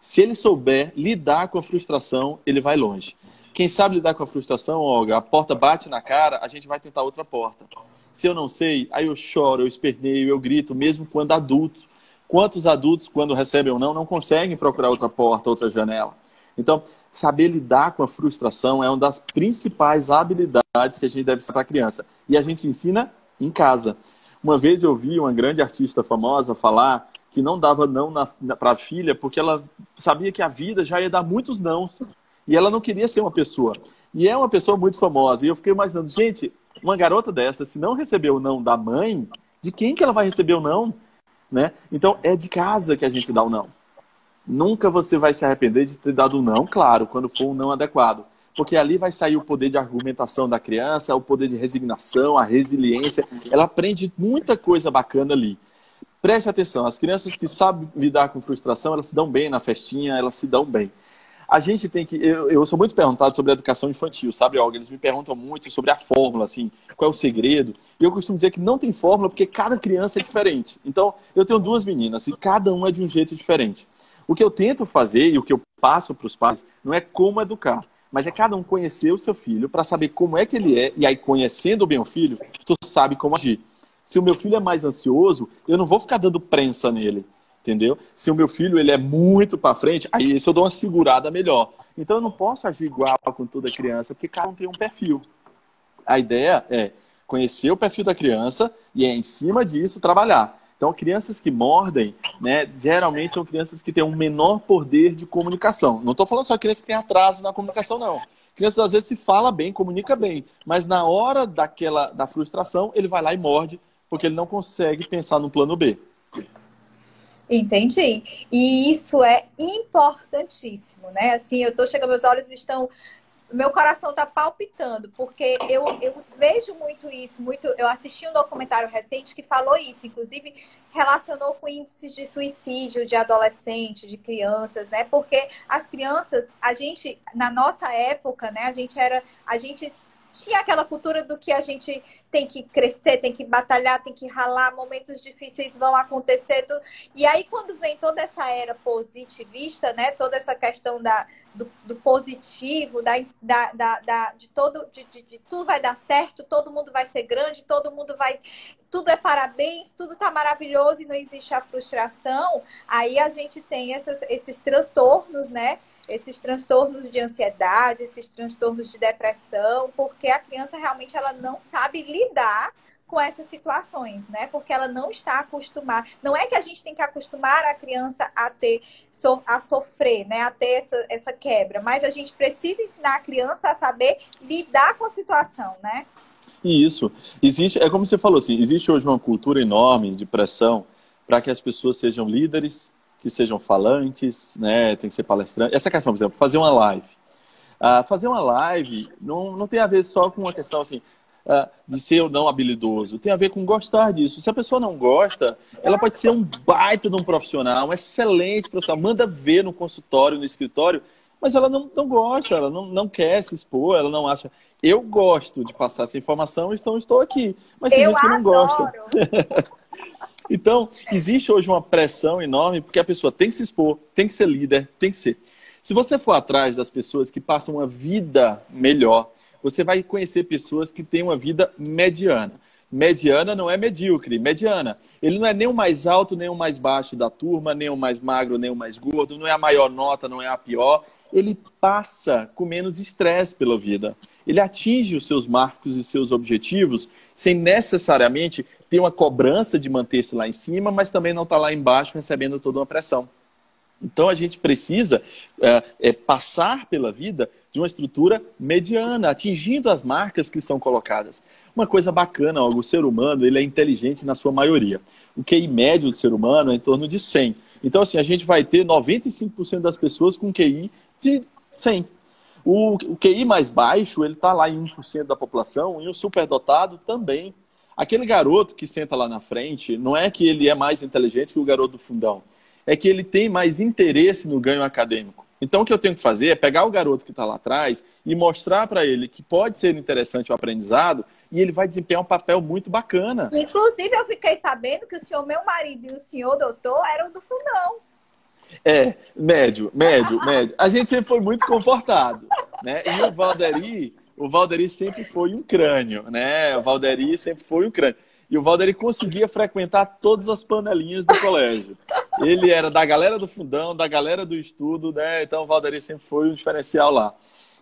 Se ele souber lidar com a frustração, ele vai longe. Quem sabe lidar com a frustração, Olga, a porta bate na cara, a gente vai tentar outra porta. Se eu não sei, aí eu choro, eu esperneio, eu grito, mesmo quando adultos. Quantos adultos, quando recebem ou não conseguem procurar outra porta, outra janela? Então, saber lidar com a frustração é uma das principais habilidades que a gente deve ensinar para a criança. E a gente ensina em casa. Uma vez eu vi uma grande artista famosa falar que não dava não para a filha porque ela sabia que a vida já ia dar muitos nãos. E ela não queria ser uma pessoa. E é uma pessoa muito famosa. E eu fiquei imaginando, gente, uma garota dessa, se não receber o não da mãe, de quem que ela vai receber o não? Né? Então, é de casa que a gente dá o não. Nunca você vai se arrepender de ter dado o não, claro, quando for um não adequado. Porque ali vai sair o poder de argumentação da criança, o poder de resignação, a resiliência. Ela aprende muita coisa bacana ali. Preste atenção, as crianças que sabem lidar com frustração, elas se dão bem na festinha, elas se dão bem. A gente tem que... Eu sou muito perguntado sobre a educação infantil, sabe, Olga? Eles me perguntam muito sobre a fórmula, assim, qual é o segredo. E eu costumo dizer que não tem fórmula porque cada criança é diferente. Então, eu tenho duas meninas e cada uma é de um jeito diferente. O que eu tento fazer e o que eu passo para os pais não é como educar, mas é cada um conhecer o seu filho para saber como é que ele é. E aí, conhecendo bem o filho, tu sabe como agir. Se o meu filho é mais ansioso, eu não vou ficar dando prensa nele. Entendeu? Se o meu filho ele é muito para frente, aí isso eu dou uma segurada melhor. Então eu não posso agir igual com toda criança, porque cada um tem um perfil. A ideia é conhecer o perfil da criança e em cima disso trabalhar. Então crianças que mordem, né, geralmente são crianças que têm um menor poder de comunicação. Não estou falando só crianças que têm atraso na comunicação, não. Crianças às vezes se fala bem, comunica bem, mas na hora da frustração ele vai lá e morde, porque ele não consegue pensar no plano B. Entendi. E isso é importantíssimo, né? Assim, eu tô chegando, meus olhos estão... Meu coração tá palpitando, porque eu vejo muito isso, eu assisti um documentário recente que falou isso, inclusive relacionou com índices de suicídio de adolescentes, de crianças, né? Porque as crianças, a gente, na nossa época, né, a gente tinha aquela cultura do que a gente tem que crescer, tem que batalhar, tem que ralar, momentos difíceis vão acontecer. E aí, quando vem toda essa era positivista, né? Toda essa questão do positivo, de tudo vai dar certo, todo mundo vai ser grande, tudo é parabéns, tudo tá maravilhoso e não existe a frustração, aí a gente tem esses transtornos, né? Esses transtornos de ansiedade, esses transtornos de depressão, porque a criança realmente ela não sabe lidar com essas situações, né? Porque ela não está acostumada. Não é que a gente tem que acostumar a criança a sofrer, né? A ter essa quebra, mas a gente precisa ensinar a criança a saber lidar com a situação, né? Isso. É como você falou, assim, existe hoje uma cultura enorme de pressão para que as pessoas sejam líderes, que sejam falantes, né? Tem que ser palestrante. Essa questão, por exemplo, fazer uma live. Fazer uma live não tem a ver só com uma questão assim, de ser ou não habilidoso. Tem a ver com gostar disso. Se a pessoa não gosta, ela pode ser um baita de um profissional, um excelente profissional, manda ver no consultório, no escritório, mas ela não gosta, ela não quer se expor, ela não acha... Eu gosto de passar essa informação, então estou aqui. Mas tem gente que não gosta. Então, existe hoje uma pressão enorme, porque a pessoa tem que se expor, tem que ser líder, tem que ser. Se você for atrás das pessoas que passam uma vida melhor, você vai conhecer pessoas que têm uma vida mediana. mediana não é medíocre, mediana. Ele não é nem o mais alto, nem o mais baixo da turma, nem o mais magro, nem o mais gordo, não é a maior nota, não é a pior. Ele passa com menos estresse pela vida. Ele atinge os seus marcos e seus objetivos sem necessariamente ter uma cobrança de manter-se lá em cima, mas também não estar lá embaixo recebendo toda uma pressão. Então a gente precisa passar pela vida de uma estrutura mediana, atingindo as marcas que são colocadas. Uma coisa bacana, o ser humano ele é inteligente na sua maioria. O QI médio do ser humano é em torno de 100. Então assim, a gente vai ter 95% das pessoas com QI de 100. O QI mais baixo, ele está lá em 1% da população, e o superdotado também. Aquele garoto que senta lá na frente, não é que ele é mais inteligente que o garoto do fundão. É que ele tem mais interesse no ganho acadêmico. Então, o que eu tenho que fazer é pegar o garoto que está lá atrás e mostrar para ele que pode ser interessante o aprendizado e ele vai desempenhar um papel muito bacana. Inclusive, eu fiquei sabendo que o senhor, meu marido e o senhor, doutor, eram do fundão. Médio. A gente sempre foi muito comportado, né? E o Valderi sempre foi um crânio, né? O Valderi sempre foi um crânio. E o Valderi conseguia frequentar todas as panelinhas do colégio. Ele era da galera do fundão, da galera do estudo, né? Então o Valderi sempre foi um diferencial lá.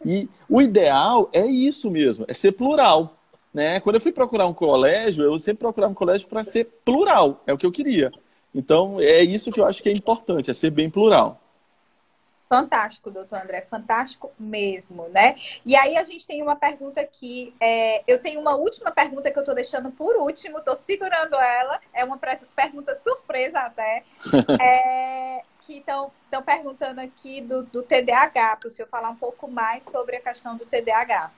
E o ideal é isso mesmo, é ser plural, né? Quando eu fui procurar um colégio, eu sempre procurava um colégio para ser plural, é o que eu queria. Então é isso que eu acho que é importante, é ser bem plural. Fantástico, doutor André, fantástico mesmo, né? E aí a gente tem uma pergunta aqui, eu tenho uma última pergunta que eu tô deixando por último, tô segurando ela, é uma pergunta surpresa até, que estão perguntando aqui do TDAH, para o senhor falar um pouco mais sobre a questão do TDAH.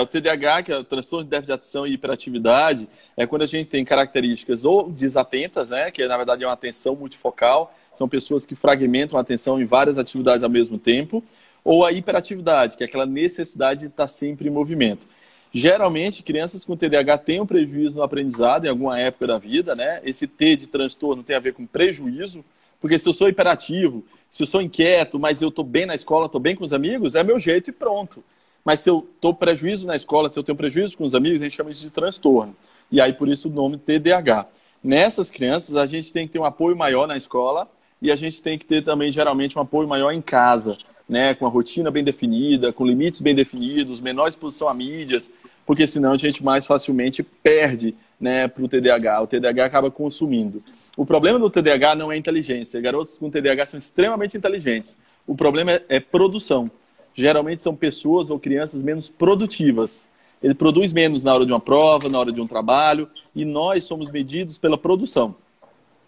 O TDAH, que é o transtorno de déficit de atenção e hiperatividade, é quando a gente tem características ou desatentas, né, que na verdade é uma atenção multifocal, são pessoas que fragmentam a atenção em várias atividades ao mesmo tempo, ou a hiperatividade, que é aquela necessidade de estar sempre em movimento. Geralmente, crianças com TDAH têm um prejuízo no aprendizado em alguma época da vida, né? Esse T de transtorno tem a ver com prejuízo, porque se eu sou hiperativo, se eu sou inquieto, mas eu estou bem na escola, estou bem com os amigos, é meu jeito e pronto. Mas se eu estou prejuízo na escola, se eu tenho prejuízo com os amigos, a gente chama isso de transtorno. E aí, por isso, o nome TDAH. Nessas crianças, a gente tem que ter um apoio maior na escola e a gente tem que ter também, geralmente, um apoio maior em casa, né? Com a rotina bem definida, com limites bem definidos, menor exposição a mídias, porque senão a gente mais facilmente perde, né, para o TDAH. O TDAH acaba consumindo. O problema do TDAH não é inteligência. Garotos com TDAH são extremamente inteligentes. O problema é produção. Geralmente são pessoas ou crianças menos produtivas. Ele produz menos na hora de uma prova, na hora de um trabalho, e nós somos medidos pela produção.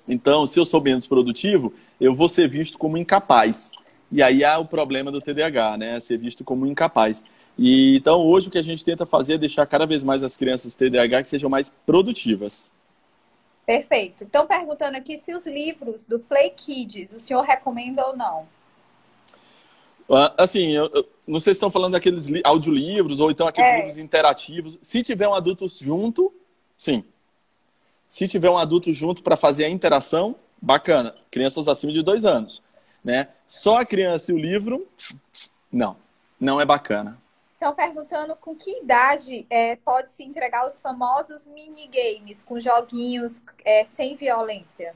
Então, se eu sou menos produtivo, eu vou ser visto como incapaz. E aí há o problema do TDAH, né? Ser visto como incapaz. E, então, hoje o que a gente tenta fazer é deixar cada vez mais as crianças TDAH que sejam mais produtivas. Perfeito. Estão perguntando aqui se os livros do Play Kids o senhor recomenda ou não. Assim, eu não sei se estão falando daqueles audiolivros ou então aqueles livros interativos. Se tiver um adulto junto, sim. Se tiver um adulto junto para fazer a interação, bacana. Crianças acima de 2 anos, né? Só a criança e o livro, não é bacana. Estão perguntando com que idade pode-se entregar os famosos minigames, com joguinhos sem violência?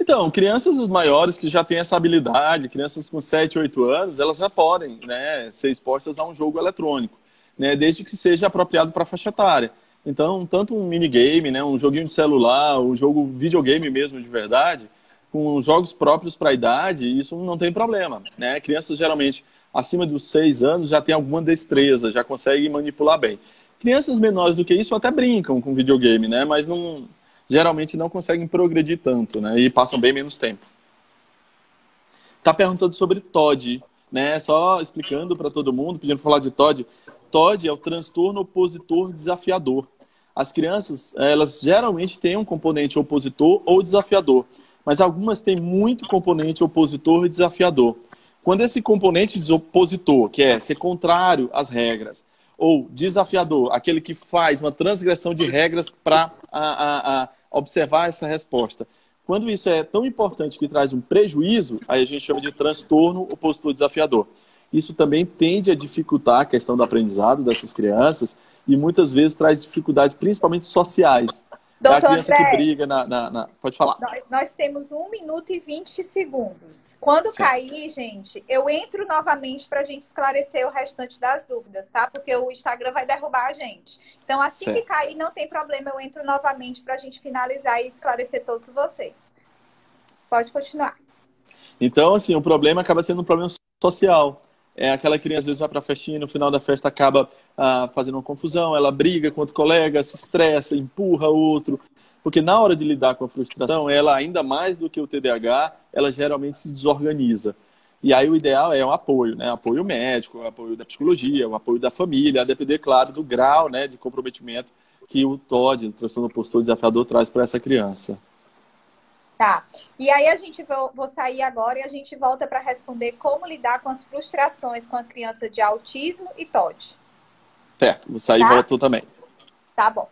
Então, crianças maiores que já têm essa habilidade, crianças com 7, 8 anos, elas já podem, né, ser expostas a um jogo eletrônico, né, desde que seja apropriado para a faixa etária. Então, tanto um minigame, né, um joguinho de celular, um jogo videogame mesmo de verdade, com jogos próprios para a idade, isso não tem problema, né? Crianças geralmente acima dos 6 anos já têm alguma destreza, já conseguem manipular bem. Crianças menores do que isso até brincam com videogame, né, mas geralmente não conseguem progredir tanto, né? E passam bem menos tempo. Tá perguntando sobre TOD, né? Só explicando para todo mundo, pedindo para falar de TOD. TOD é o transtorno opositor desafiador. As crianças, elas geralmente têm um componente opositor ou desafiador, mas algumas têm muito componente opositor e desafiador. Quando esse componente opositor, que é ser contrário às regras, ou desafiador, aquele que faz uma transgressão de regras para observar essa resposta. Quando isso é tão importante que traz um prejuízo, aí a gente chama de transtorno opositor desafiador. Isso também tende a dificultar a questão do aprendizado dessas crianças e muitas vezes traz dificuldades, principalmente sociais. É a Doutor criança André, que briga Pode falar. nós temos 1 minuto e 20 segundos. Quando Certo. cair, gente, eu entro novamente para a gente esclarecer o restante das dúvidas, tá? Porque o Instagram vai derrubar a gente. Então, assim que Certo. cair, não tem problema, eu entro novamente para a gente finalizar e esclarecer todos vocês. Pode continuar. Então, assim, o problema acaba sendo um problema social. É aquela criança, às vezes, vai para a festinha e no final da festa acaba fazendo uma confusão, ela briga com outro colega, se estressa, empurra outro. Porque na hora de lidar com a frustração, ela, ainda mais do que o TDAH, ela geralmente se desorganiza. E aí o ideal é um apoio, né? Apoio médico, apoio da psicologia, o apoio da família, a depender, claro, do grau, né, de comprometimento que o TOD, o transtorno opositor desafiador, traz para essa criança. Tá. E aí vou sair agora e a gente volta para responder como lidar com as frustrações com a criança de autismo e TOD. Certo, vou sair e Tá? volto também. Tá bom.